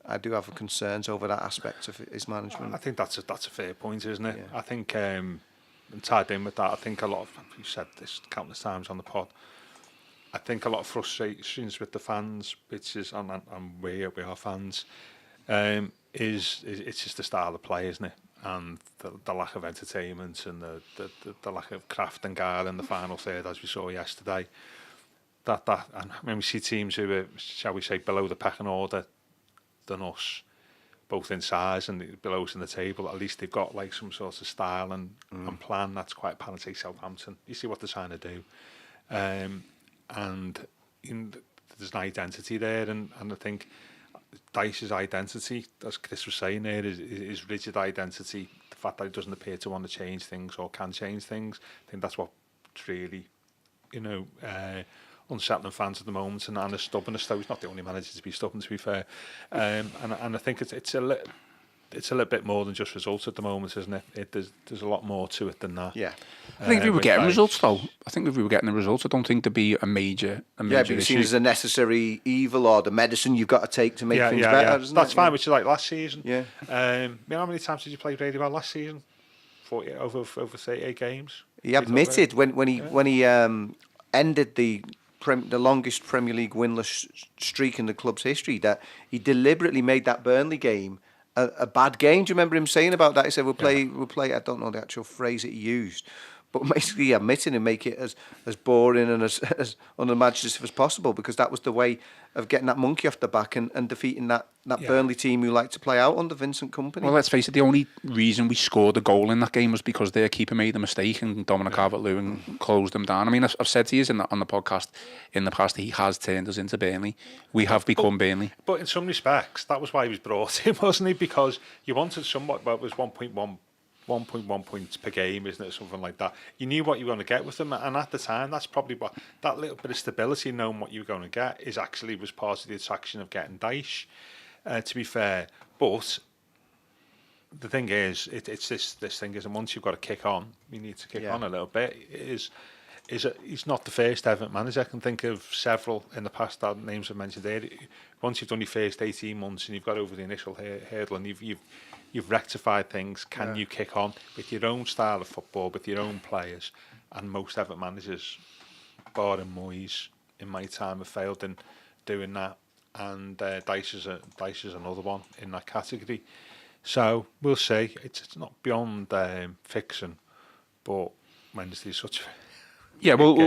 I do have concerns over that aspect of his management. I think that's a fair point, isn't it? Yeah. I think and tied in with that, I think a lot of, you've said this countless times on the pod, I think a lot of frustrations with the fans, which is, and we are fans, is it's just the style of play, isn't it? And the lack of entertainment and the lack of craft and guile in the final third, as we saw yesterday. And when we see teams who are, shall we say, below the pecking order than us, both in size and below us in the table, at least they've got like some sort of style and plan. That's quite apparent. Say Southampton, you see what they're trying to do. And there's an identity there, and I think Dyche's identity, as Chris was saying there, is rigid identity. The fact that he doesn't appear to want to change things or can change things, I think that's what's really, unsettling fans at the moment, and the stubbornness. Though he's not the only manager to be stubborn, to be fair. And I think it's a little bit more than just results at the moment, isn't it? There's a lot more to it than that. Yeah. I think if we were getting results, though, I don't think there'd be a major but issue. It's seen as a necessary evil or the medicine you've got to take to make things better. Yeah. That's fine, which is like last season. Yeah. How many times did you play really well last season? 40 over 38 games. He admitted when he ended the longest Premier League winless streak in the club's history, that he deliberately made that Burnley game a bad game. Do you remember him saying about that? He said, we'll play, I don't know the actual phrase that he used, but basically admitting and make it as boring and as unimaginative as possible, because that was the way of getting that monkey off the back and defeating that Burnley team who liked to play out under Vincent Kompany. Well, let's face it, the only reason we scored a goal in that game was because their keeper made a mistake and Dominic Calvert-Lewin closed them down. I mean, I've said to you on the podcast in the past, he has turned us into Burnley. We have become Burnley. But in some respects, that was why he was brought in, wasn't he? Because you wanted somewhat, well, it was 1.1 points per game, isn't it? Something like that. You knew what you were going to get with them, and at the time, that's probably what that little bit of stability, knowing what you were going to get, was part of the attraction of getting Dyche. To be fair, but the thing is, it's this thing is, and once you've got to kick on, you need to kick on a little bit. He's not the first Everton manager. I can think of several in the past that names I've mentioned there. Once you've done your first 18 months and you've got over the initial hurdle and you've rectified things, can you kick on with your own style of football, with your own players? And most Everton managers, barring Moyes, in my time, have failed in doing that. And Dyche is another one in that category. So we'll see. It's not beyond fiction, but Wednesday's such. Yeah, we'll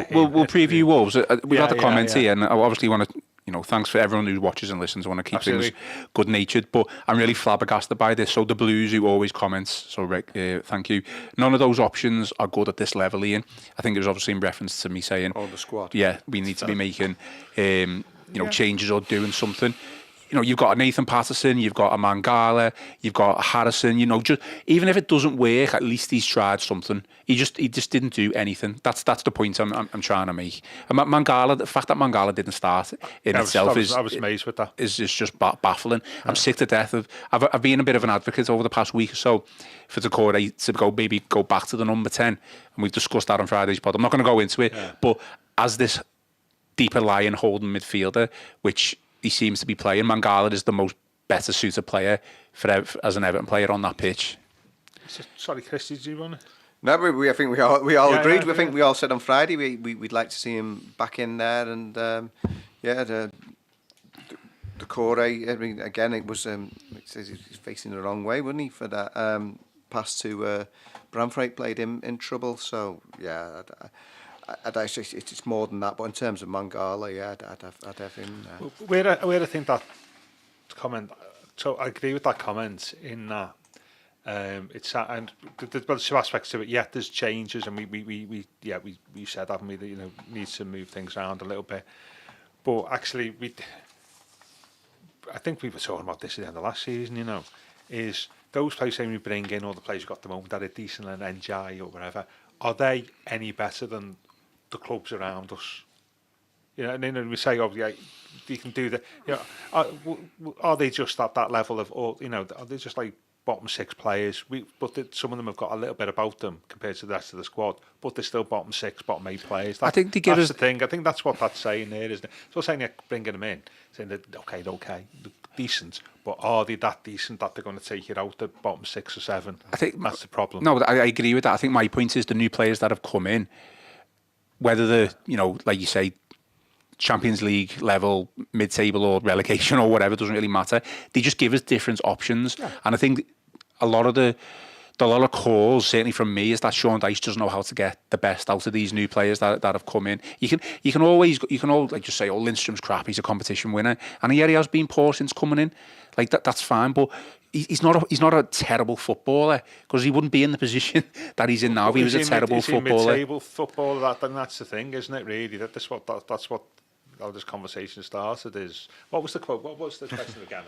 preview Wolves. We've had the comments here, and I obviously want to. Thanks for everyone who watches and listens. I want to keep things good-natured, but I'm really flabbergasted by this. So the Blues, who always comments, so Rick, thank you. None of those options are good at this level, Ian. I think it was obviously in reference to me saying, the squad. Yeah, we need to be making, changes or doing something. You've got a Nathan Patterson, you've got a Mangala, you've got a Harrison. Just even if it doesn't work, at least he's tried something. He just didn't do anything. That's the point I'm trying to make. And Mangala, the fact that Mangala didn't start in itself I was amazed with that. Is just baffling. I'm sick to death of. I've been a bit of an advocate over the past week or so for Decore to go back to the number 10, and we've discussed that on Friday's pod. I'm not going to go into it, but as this deeper lying holding midfielder, which he seems to be playing, Mangala is the most better suited player as an Everton player on that pitch. Sorry, Chris, did you want to? No, I think we all agreed. I think we all said on Friday we'd like to see him back in there, and the Corey. I mean, again, it was it says he's facing the wrong way, wasn't he, for that pass to Bramford played him in trouble. So yeah. It's more than that, but in terms of Mangala, I'd have him. Where I think that comment, so I agree with that comment in that it's and there's two aspects to it. Yeah, there's changes, and we said, haven't we, that needs to move things around a little bit. But actually, I think we were talking about this at the end of last season. Is those players saying we bring in, all the players we've got at the moment that are decent and NJ or whatever, are they any better than the clubs around us? And then we say, you can do that. Are they just at that level of, are they just like bottom 6 players? But some of them have got a little bit about them compared to the rest of the squad, but they're still bottom 6, bottom 8 players. I think that's the thing. I think that's what that's saying there, isn't it? So saying bringing them in, saying that okay, decent, but are they that decent that they're going to take it out the bottom 6 or 7? I think that's the problem. No, I agree with that. I think my point is the new players that have come in, whether they're, like you say, Champions League level, mid-table or relegation or whatever, doesn't really matter. They just give us different options. Yeah. And I think a lot of calls, certainly from me, is that Sean Dyche doesn't know how to get the best out of these new players that have come in. You can always like just say, Lindstrom's crap, he's a competition winner, and he has been poor since coming in. Like that's fine, but he's not a terrible footballer, because he wouldn't be in the position that he's in now if he was a terrible footballer. Mid-table footballer, that's the thing, isn't it? Really, that's what how this conversation started. Is what was the quote? What was the question again?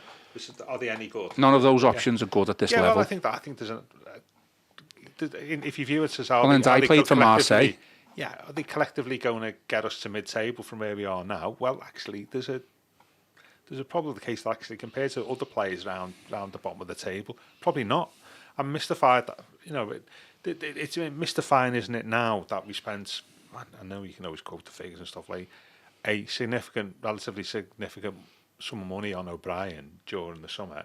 Are they any good? None of those options are good at this level. Well, I think there's if you view it as and I played for Marseille. Yeah, are they collectively going to get us to mid-table from where we are now? Well, actually, there's a probably the case that actually compared to other players around the bottom of the table, probably not. I'm mystified that it's mystifying, isn't it, now that we spent, I know you can always quote the figures and stuff, like a relatively significant sum of money on O'Brien during the summer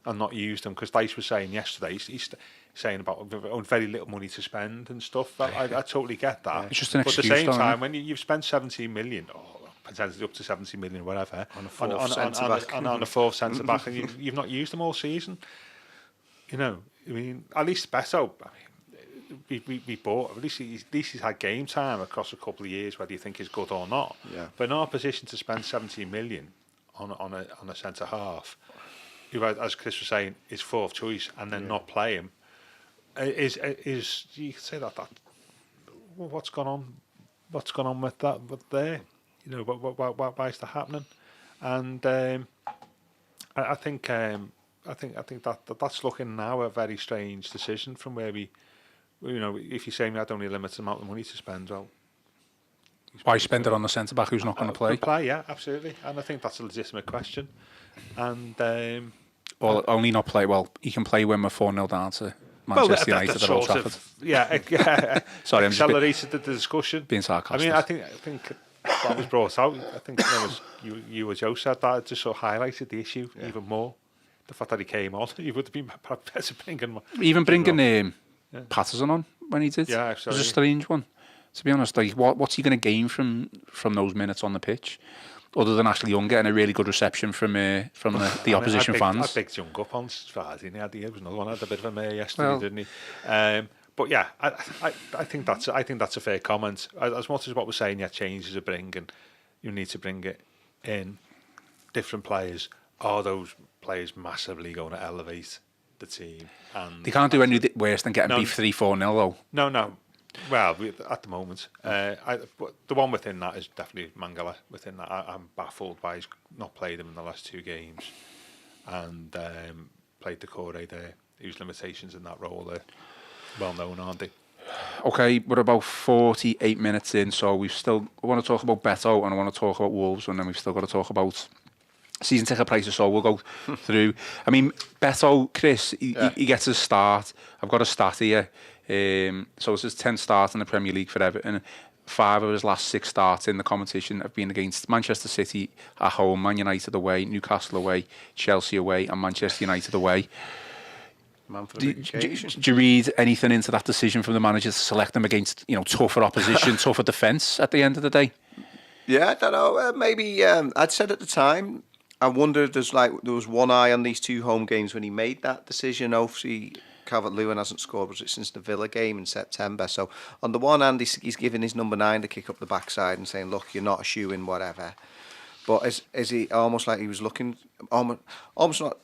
and not used them, because Dyche was saying yesterday saying about very little money to spend and stuff. I totally get that. It's just an but excuse, at the same though, time, when you've spent 17 million, or potentially up to 70 million, whatever, on a fourth centre-back, on a fourth centre-back, and you've not used them all season, you know, I mean, at least Beto, I mean, we bought, at least he's had game time across a couple of years, whether you think he's good or not. Yeah. But in our position to spend 17 million on a centre half, who, as Chris was saying, is fourth choice, and then not play him, is you could say that what's gone on with that? But there, you know, why is that happening? And I think that's looking now a very strange decision from where we, you know, if you're saying we had only a limited amount of money to spend, well, Why spend it on the centre back who's not going to play? Play, yeah, absolutely, and I think that's a legitimate question. And Well, only not play. Well, he can play when we're 4-0 down to Manchester United at Old Trafford. Sorry, I'm just accelerated the discussion. being sarcastic. I mean, I think that was brought out. I think there was you or Joe said that it just sort of highlighted the issue even more. The fact that he came on, he would have been better bringing. Even bringing Patterson on when he did, Yeah, it was a strange one. To be honest, like what's he going to gain from those minutes on the pitch, other than Ashley Young getting a really good reception from the opposition fans? I picked Young up on Friday. He was another one. Had a bit of a mare yesterday, didn't he? But yeah, I think that's a fair comment. As much as what we're saying, changes are bringing, you need to bring it in. Different players, are those players massively going to elevate the team? And they can't do any worse than getting beat 3-4-0 though. No. Well, at the moment, but the one within that is definitely Mangala. Within that, I'm baffled why he's not played him in the last 2 games, and played Decore there. Whose limitations in that role are well known, aren't they? Okay, we're about 48 minutes in, so I want to talk about Beto and I want to talk about Wolves, and then we've still got to talk about season ticket prices, so we'll go through. I mean, Beto, Chris, he gets a start. I've got a stat here. So it's his 10th start in the Premier League for Everton. 5 of his last 6 starts in the competition have been against Manchester City at home, Man United away, Newcastle away, Chelsea away, and Manchester United away. Man for the big occasion. Do you read anything into that decision from the manager to select them against, you know, tougher opposition, tougher defence at the end of the day? Yeah, I don't know. Maybe I'd said at the time, I wondered, there was one eye on these 2 home games when he made that decision. Obviously, Calvert-Lewin hasn't scored since the Villa game in September. So on the one hand, he's giving his number 9 to kick up the backside and saying, look, you're not a shoo-in, whatever. But is he almost like he was looking, almost not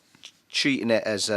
treating it as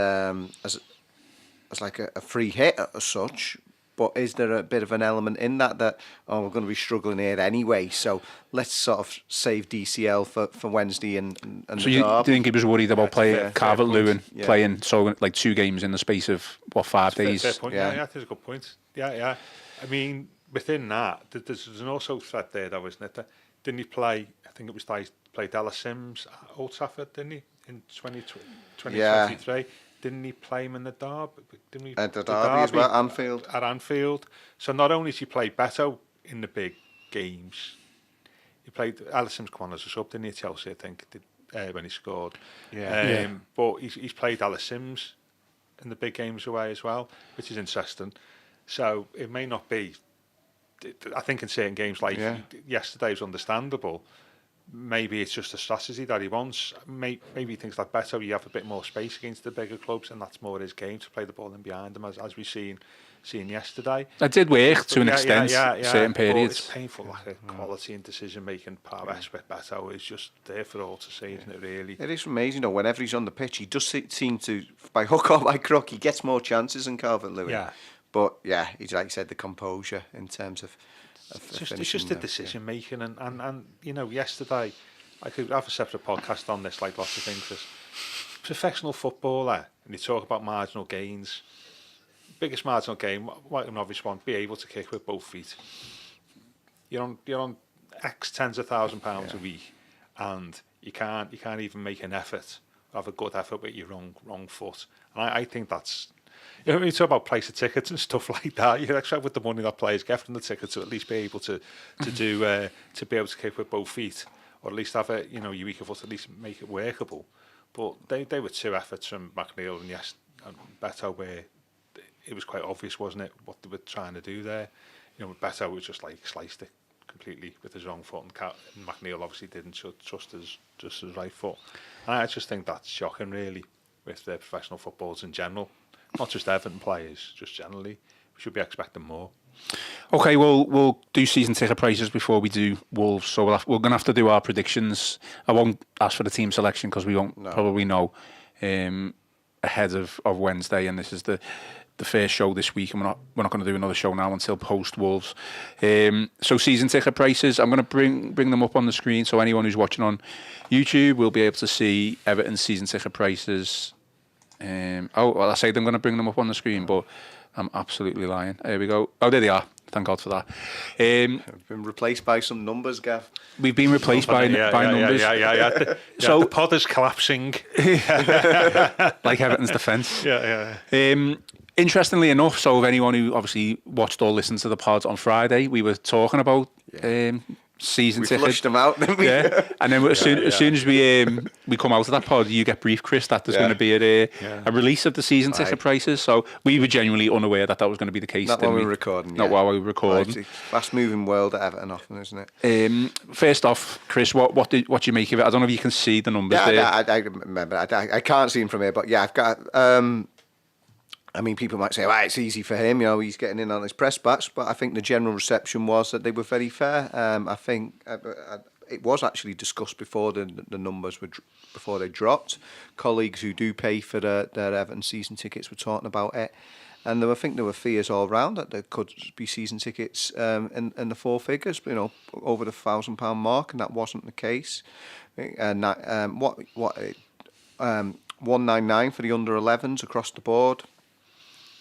like a free hit as such, but is there a bit of an element in that we're going to be struggling here anyway, so let's sort of save DCL for Wednesday and so you think he was worried about playing Calvert-Lewin playing 2 games in the space of 5 days? Fair point. Yeah, that's a good point. Yeah. I mean, within that, there's an also threat there, though, isn't it? Didn't he play? I think it was he played Ella Sims at Old Trafford, didn't he, in 2023? Yeah. Didn't he play him in the derby? At the derby as well, Anfield. At Anfield. So not only did he play Beto in the big games, he played Alisson's come on as a sub, didn't he, at Chelsea, I think, when he scored. Yeah. But he's played Alice Sims in the big games away as well, which is interesting. So it may not be, I think in certain games like yesterday was understandable. Maybe it's just a strategy that he wants. Maybe he thinks that better. You have a bit more space against the bigger clubs, and that's more his game, to play the ball in behind them, as we seen yesterday. That did work to an extent, certain periods. But it's painful, like a quality and decision making prowess with Beto is just there for all to see, isn't it? Really, it is amazing. Whenever he's on the pitch, he does seem to, by hook or by crook, he gets more chances than Calvert-Lewin. Yeah, but he's like you said, the composure in terms of. It's just the decision making, and you know, yesterday I could have a separate podcast on this, like lots of things. As professional footballer, and you talk about marginal gains. Biggest marginal gain, what an obvious one, be able to kick with both feet. You're on X tens of £1,000s a week, and you can't even make an effort, have a good effort with your wrong foot. And I think that's. You know, when you talk about price of tickets and stuff like that, you expect with the money that players get from the tickets to at least be able to be able to kick with both feet, or at least have your weaker foot, at least make it workable. But they were 2 efforts from McNeil and Beto where it was quite obvious, wasn't it, what they were trying to do there. You know, Beto was just like sliced it completely with his wrong foot, and McNeil obviously didn't trust his right foot. And I just think that's shocking, really, with the professional footballers in general, not just Everton players, just generally. We should be expecting more. Okay, we'll do season ticket prices before we do Wolves, so we're going to have to do our predictions. I won't ask for the team selection because we won't probably know ahead of Wednesday, and this is the first show this week, and we're not going to do another show now until post Wolves. So season ticket prices, I'm going to bring them up on the screen, so anyone who's watching on YouTube will be able to see Everton's season ticket prices. I said I'm going to bring them up on the screen, but I'm absolutely lying. Here we go. Oh, there they are. Thank God for that. We've been replaced by some numbers, Gav. We've been replaced by numbers. So the pod is collapsing. Like Everton's defence. Interestingly enough, so if anyone who obviously watched or listened to the pod on Friday, we were talking about season tickets. We flushed them out, didn't we? Yeah. And then as soon as we come out of that pod, you get briefed, Chris, that there's going to be a release of the season ticket prices. So we were genuinely unaware that was going to be the case. Not while we were recording. Not while we were recording. It's a fast-moving world at Everton often, isn't it? First off, Chris, what do you make of it? I don't know if you can see the numbers there. I remember. I can't see them from here, but yeah, I've got... I mean, people might say, it's easy for him, he's getting in on his press batch, but I think the general reception was that they were very fair. I think it was actually discussed before the numbers before they dropped. Colleagues who do pay for their Everton season tickets were talking about it, and I think there were fears all round that there could be season tickets in the four figures, over the £1,000 mark, and that wasn't the case. And that, 199 for the under 11s across the board.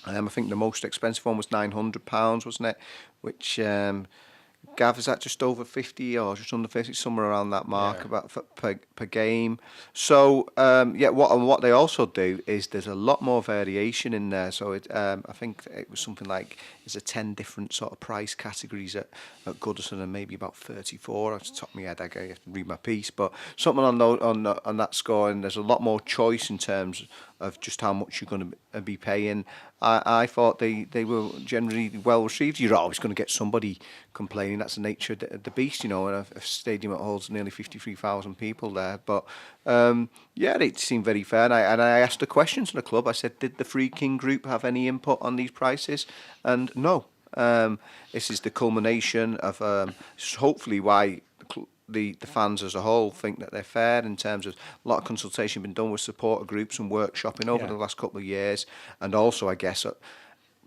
I think the most expensive one was £900, wasn't it? Which, Gav, is that just over 50 or just under 50, somewhere around that mark, about per game. So, what they also do is there's a lot more variation in there. So, I think it was something like, there's 10 different sort of price categories at Goodison, and maybe about 34. Off the top of my head, I have to read my piece, but something on that score, and there's a lot more choice in terms of just how much you're going to be paying. I thought they were generally well received. You're always going to get somebody complaining. That's the nature of the beast, and a stadium that holds nearly 53,000 people there. But it seemed very fair. And I asked the questions in the club. I said, did the Free King Group have any input on these prices? And no. This is the culmination of hopefully why the fans as a whole think that they're fair, in terms of a lot of consultation been done with supporter groups and workshopping over the last couple of years, and also I guess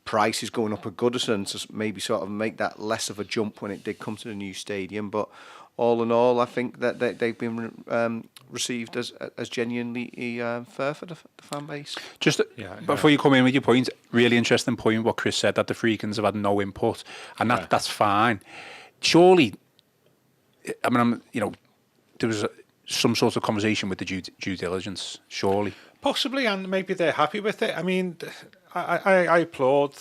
price is going up at Goodison to maybe sort of make that less of a jump when it did come to the new stadium. But all in all, I think that they've been received as genuinely fair for the fan base. Just before you come in with your point, really interesting point what Chris said, that the Freakins have had no input, and that's fine. Surely, I mean, there was some sort of conversation with the due diligence, surely. Possibly, and maybe they're happy with it. I mean, I applaud,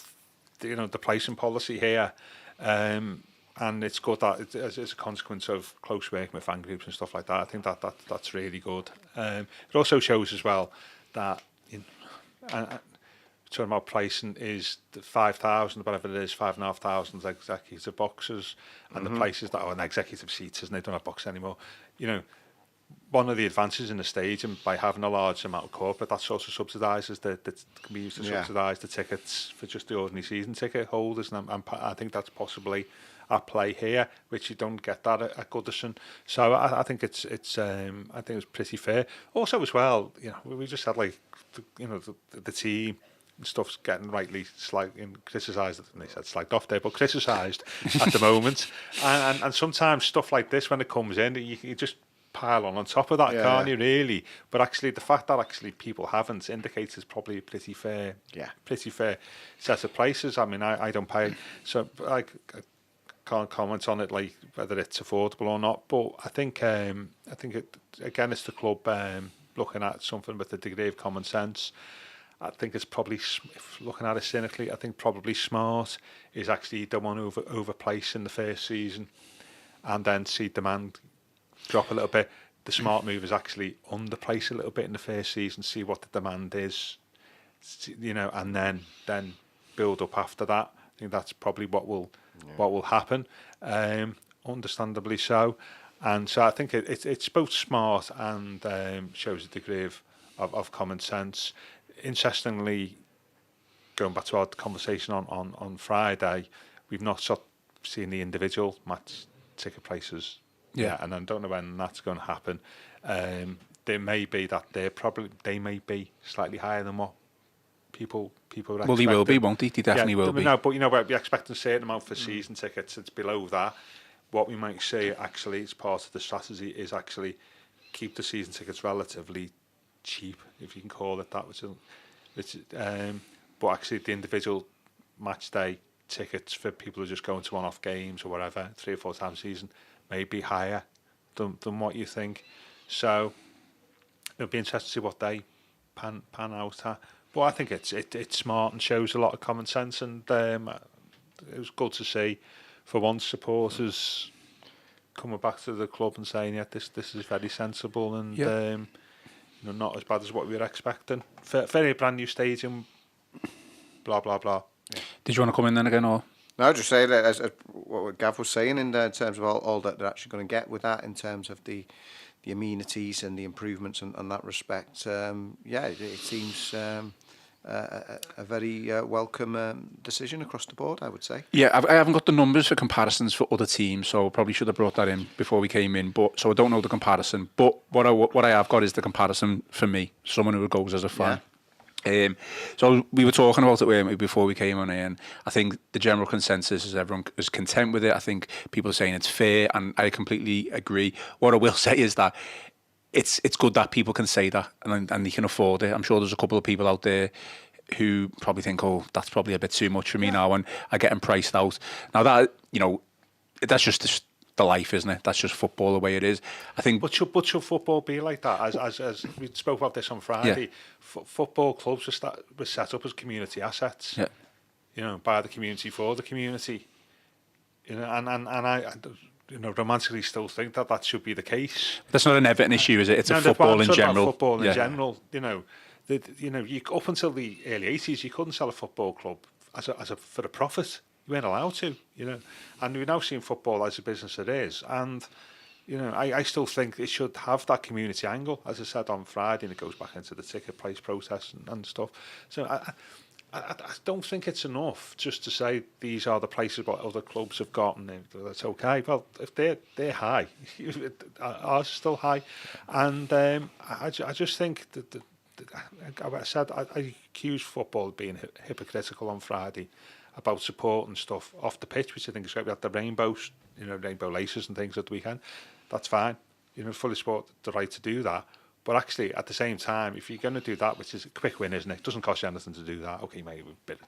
the pricing policy here, and it's good that as a consequence of close working with fan groups and stuff like that. I think that's really good. It also shows as well that, talking about pricing, is the 5,000, whatever it is, 5,500 executive boxes, and the places that are on executive seats, and they don't have boxes anymore. One of the advances in the stadium, by having a large amount of corporate, that sort of subsidises that can be used to subsidise the tickets for just the ordinary season ticket holders, and I think that's possibly at play here, which you don't get that at Goodison. So I think it's pretty fair. Also, as well, we just had the team and stuff's getting rightly criticised, and they said slagged off there, but criticised at the moment. And sometimes stuff like this, when it comes in, you just pile on top of that, can't you, really? But actually, the fact that people haven't indicates it's probably a pretty fair set of prices. I mean, I don't pay, so I can't comment on it, like whether it's affordable or not. But I think it's the club looking at something with a degree of common sense. I think it's probably, if looking at it cynically, I think probably smart is actually you don't want to overprice in the first season and then see demand drop a little bit. The smart move is actually underprice a little bit in the first season, see what the demand is, and then build up after that. I think that's probably what will happen, understandably so. And so I think it's both smart and shows a degree of common sense. Interestingly, going back to our conversation on Friday, we've not seen the individual match ticket prices yet, and I don't know when that's going to happen. There may be that they may be slightly higher than what people are expecting. Well, they will be, won't they? They definitely will be. No, but we're expecting a certain amount for season tickets. It's below that. What we might say, actually, as part of the strategy, is actually keep the season tickets relatively cheap, if you can call it that. But actually, the individual match day tickets for people who are just going to one-off games or whatever, 3 or 4 times a season, may be higher than what you think. So it'll be interesting to see what they pan out at. But I think it's smart and shows a lot of common sense, and it was good to see for once supporters coming back to the club and saying, yeah, this is very sensible and not as bad as what we were expecting. Very brand new stadium, blah blah blah. Yeah. Did you want to come in then again, or? No, just say that as what Gav was saying in terms of all that they're actually going to get with that, in terms of the amenities and the improvements in that respect. It seems a very welcome decision across the board, I would say. Yeah, I haven't got the numbers for comparisons for other teams, so probably should have brought that in before we came in. But so I don't know the comparison. But what I have got is the comparison for me, someone who goes as a fan. So we were talking about it before we came on here, and I think the general consensus is everyone is content with it. I think people are saying it's fair, and I completely agree. What I will say is that it's good that people can say that and they can afford it. I'm sure there's a couple of people out there who probably think, oh, that's probably a bit too much for me now, and are getting priced out. Now that, that's just the life, isn't it? That's just football the way it is. I think. But should football be like that? As we spoke about this on Friday, football clubs were set up as community assets. Yeah. By the community for the community. And I romantically still think that should be the case. That's not an Everton issue, is it? It's a football in general. Football in general, up until the early 80s, you couldn't sell a football club for a profit. You weren't allowed to, and we've now seen football as a business it is, and I still think it should have that community angle, as I said on Friday, and it goes back into the ticket price process and stuff. So I don't think it's enough just to say these are the places what other clubs have got, and that's okay. Well, if they're high, ours is still high, and I just think that. I said I accused football of being hypocritical on Friday about support and stuff off the pitch, which I think is great. We had the rainbow laces and things at the weekend. That's fine. Fully support the right to do that. But actually, at the same time, if you're going to do that, which is a quick win, isn't it? It doesn't cost you anything to do that. Okay, maybe a bit of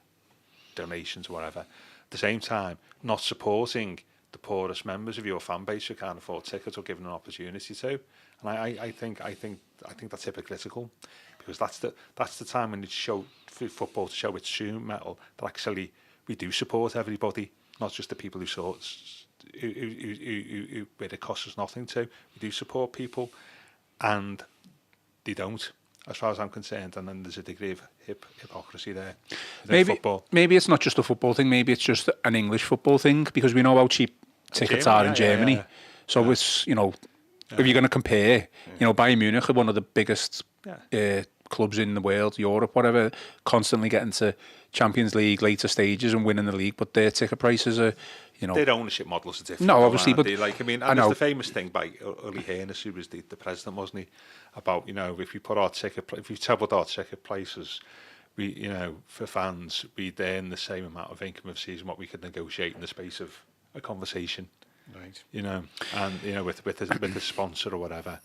donations or whatever. At the same time, not supporting the poorest members of your fan base who can't afford tickets or given an opportunity to. And I think that's hypocritical, because that's the time when it show for football to show its true metal, that actually we do support everybody, not just the people who where it costs us nothing to. We do support people, and they don't, as far as I'm concerned. And then there's a degree of hypocrisy there. Maybe it's not just a football thing. Maybe it's just an English football thing, because we know how cheap tickets are in Germany. So it's if you're going to compare, Bayern Munich are one of the biggest clubs in the world, Europe, whatever, constantly getting to Champions League later stages and winning the league, but their ticket prices are, their ownership models are different. No, obviously, but there's the famous thing by Uli Hoeneß, who was the president, wasn't he, about if we trebled our ticket prices, we for fans, we'd earn the same amount of income of season what we could negotiate in the space of a conversation. Right. And with the sponsor or whatever.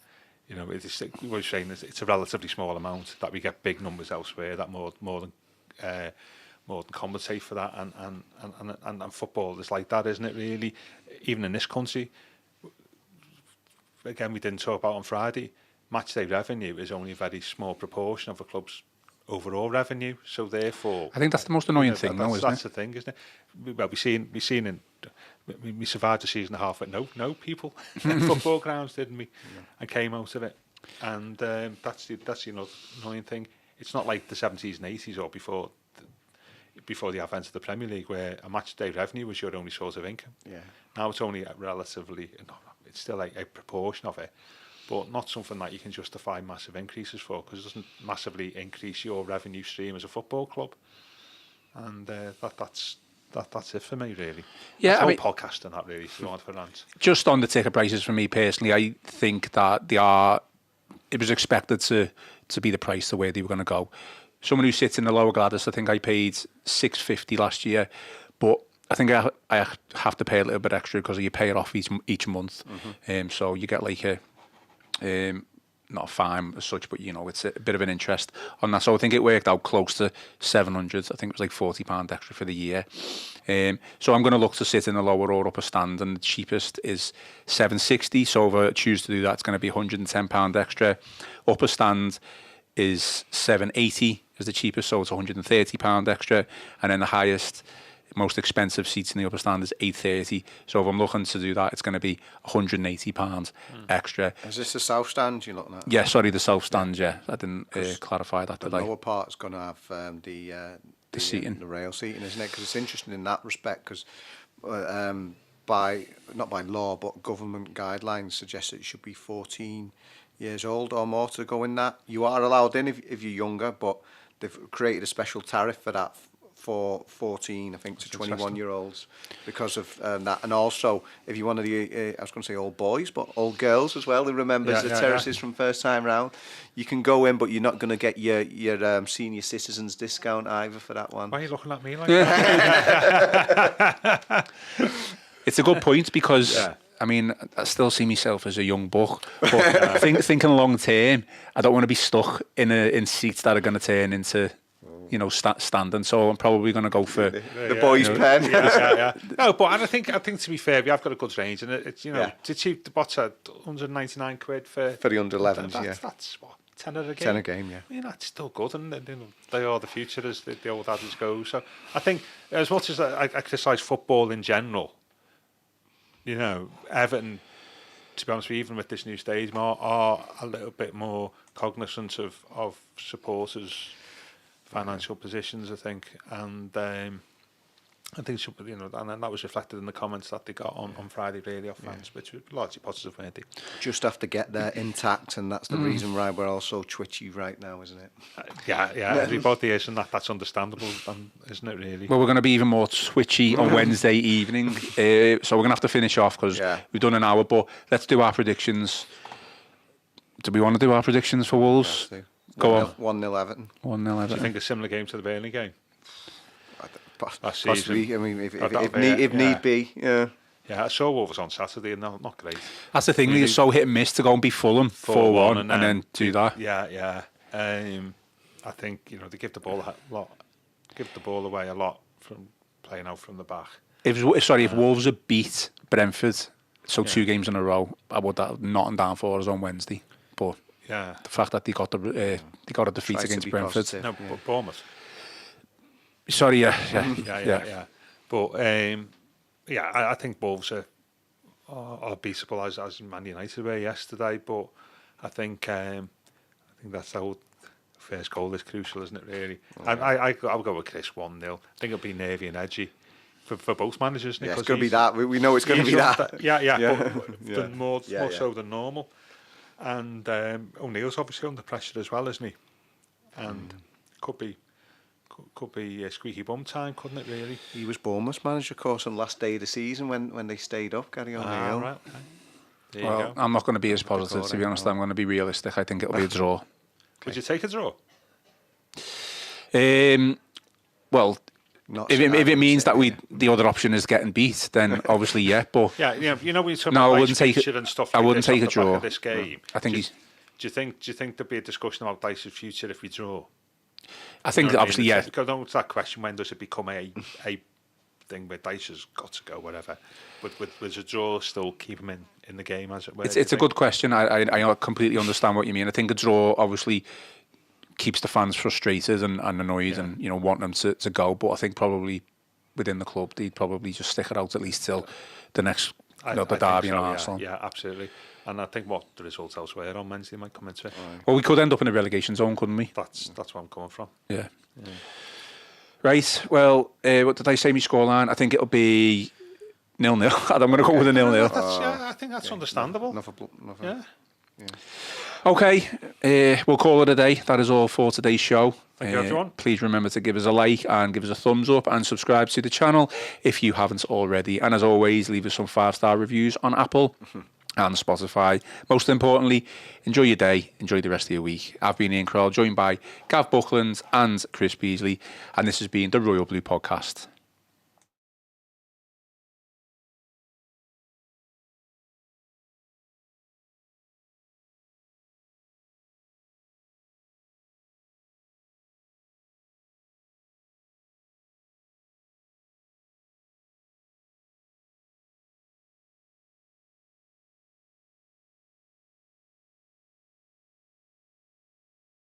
We're saying it's a relatively small amount, that we get big numbers elsewhere that more than compensate for that, and football is like that, isn't it? Really, even in this country. Again, we didn't talk about on Friday. Match day revenue is only a very small proportion of a club's overall revenue, so therefore, I think that's the most annoying thing, isn't it? That's the thing, isn't it? Well, we survived a season and a half with no people in football grounds, didn't we? Yeah. And came out of it, and that's the annoying thing. It's not like the 70s and 80s or before. before the advent of the Premier League, where a match day revenue was your only source of income. Yeah. Now it's only relatively, it's still a proportion of it, but not something that you can justify massive increases for, because it doesn't massively increase your revenue stream as a football club. And that's it for me, really. Yeah, that's I mean, podcast and that, really. So for rant. Just on the ticket prices for me personally, I think that it was expected to be the price the way they were going to go. Someone who sits in the lower Gladys, I think I paid $6.50 last year, but I think I have to pay a little bit extra because you pay it off each month. So you get like not a fine as such, but it's a bit of an interest on that. So I think it worked out close to 700. I think it was like £40 extra for the year. So I'm going to look to sit in the lower or upper stand, and the cheapest is £7.60. So if I choose to do that, it's going to be £110 extra. Upper stand is £7.80 is the cheapest, so it's £130 extra, and then the highest, most expensive seats in the upper stand is £8.30. So if I'm looking to do that, it's going to be £180 extra. Is this the south stand you're looking at? Yeah, sorry, the south stand. Yeah, I didn't clarify that. The lower part's going to have the seating, the rail seating, isn't it? Because it's interesting in that respect, because not by law, but government guidelines suggest that it should be 14 years old or more to go in that. You are allowed in if you're younger, but they've created a special tariff for that for 14, I think, to 21-year-olds because of that. And also, if you're one of the, I was going to say old boys, but old girls as well, who remembers the terraces from first time round, you can go in, but you're not going to get your senior citizens discount either for that one. Why are you looking at me like that? It's a good point because... I mean, I still see myself as a young buck, but thinking long term, I don't want to be stuck in seats that are going to turn into, standing. So I'm probably going to go for the boys' pen. No, but I think to be fair, we have got a good range, and it's it's cheap. What's that? £199 for the under 11s. That's what, 10 a game. 10 a game, yeah. I mean, that's still good, and they are the future, as the old adage goes. So I think, as much as I criticise football in general, Everton, to be honest with you, even with this new stage, are a little bit more cognizant of supporters' financial positions, I think, and I think and then that was reflected in the comments that they got on Friday, really, off fans, which were largely positive, weren't they? Just have to get there intact, and that's the reason why we're all so twitchy right now, isn't it? Everybody is, and that's understandable, isn't it, really? Well, we're going to be even more twitchy on Wednesday evening, so we're going to have to finish off because we've done an hour, but let's do our predictions. Do we want to do our predictions for Wolves? Yes, Go on. 1-0 Everton. 1-0 Do Everton. you think a similar game to the Burnley game? Possibly. I mean, if need be, yeah. Yeah, I saw Wolves on Saturday, and not great. That's the thing. They're so hit and miss to go and be Fulham 4-1 and then do that. Yeah. I think they give the ball away a lot from playing out from the back. If Wolves had beat Brentford, so 2 games in a row, I would have Nottingham down for us on Wednesday. But the fact that they got a defeat against Brentford. No, but Bournemouth. Sorry, yeah. But I think Wolves are beatable as Man United were yesterday. But I think that's the whole first goal is crucial, isn't it? Really, I'll go with Chris 1-0. I think it'll be nervy and edgy for both managers. Yeah, it's going to be that. We know it's going to be that. But more so than normal. And O'Neill's obviously under pressure as well, isn't he? And could be a squeaky bum time, couldn't it, really? He was Bournemouth manager, of course, on the last day of the season when they stayed up, Gary O'Neill. Right, okay. There Well, you go. I'm not going to be as positive, to be honest. I'm going to be realistic. I think it'll be a draw. Would you take a draw? Well, if it means that the other option is getting beat, then obviously, yeah. But Yeah, when you're talking No, I about wouldn't take future it- and stuff I like wouldn't this take off a the back draw. of this game. I think Do you think there'd be a discussion about Dyche's future if we draw? I think obviously, yeah. Because it's that question: when does it become a thing where Dyche's got to go, whatever? But with a draw, still keep him in the game, as it were. It's a good question. I completely understand what you mean. I think a draw obviously keeps the fans frustrated and annoyed, and want them to go. But I think probably within the club, they'd probably just stick it out at least till the next the derby and Arsenal. Yeah, absolutely. And I think what the results elsewhere on Wednesday might come into it. Well, we could end up in a relegation zone, couldn't we? That's where I'm coming from. Yeah. Right, well, what did I say my scoreline? I think it'll be 0-0. I'm going to go with a 0-0. I think that's understandable. Yeah. Okay, we'll call it a day. That is all for today's show. Thank you, everyone. Please remember to give us a like and give us a thumbs up and subscribe to the channel if you haven't already. And as always, leave us some 5-star reviews on Apple and Spotify. Most importantly, enjoy your day, enjoy the rest of your week. I've been Ian Croll, joined by Gav Buckland and Chris Beesley, and this has been the Royal Blue Podcast.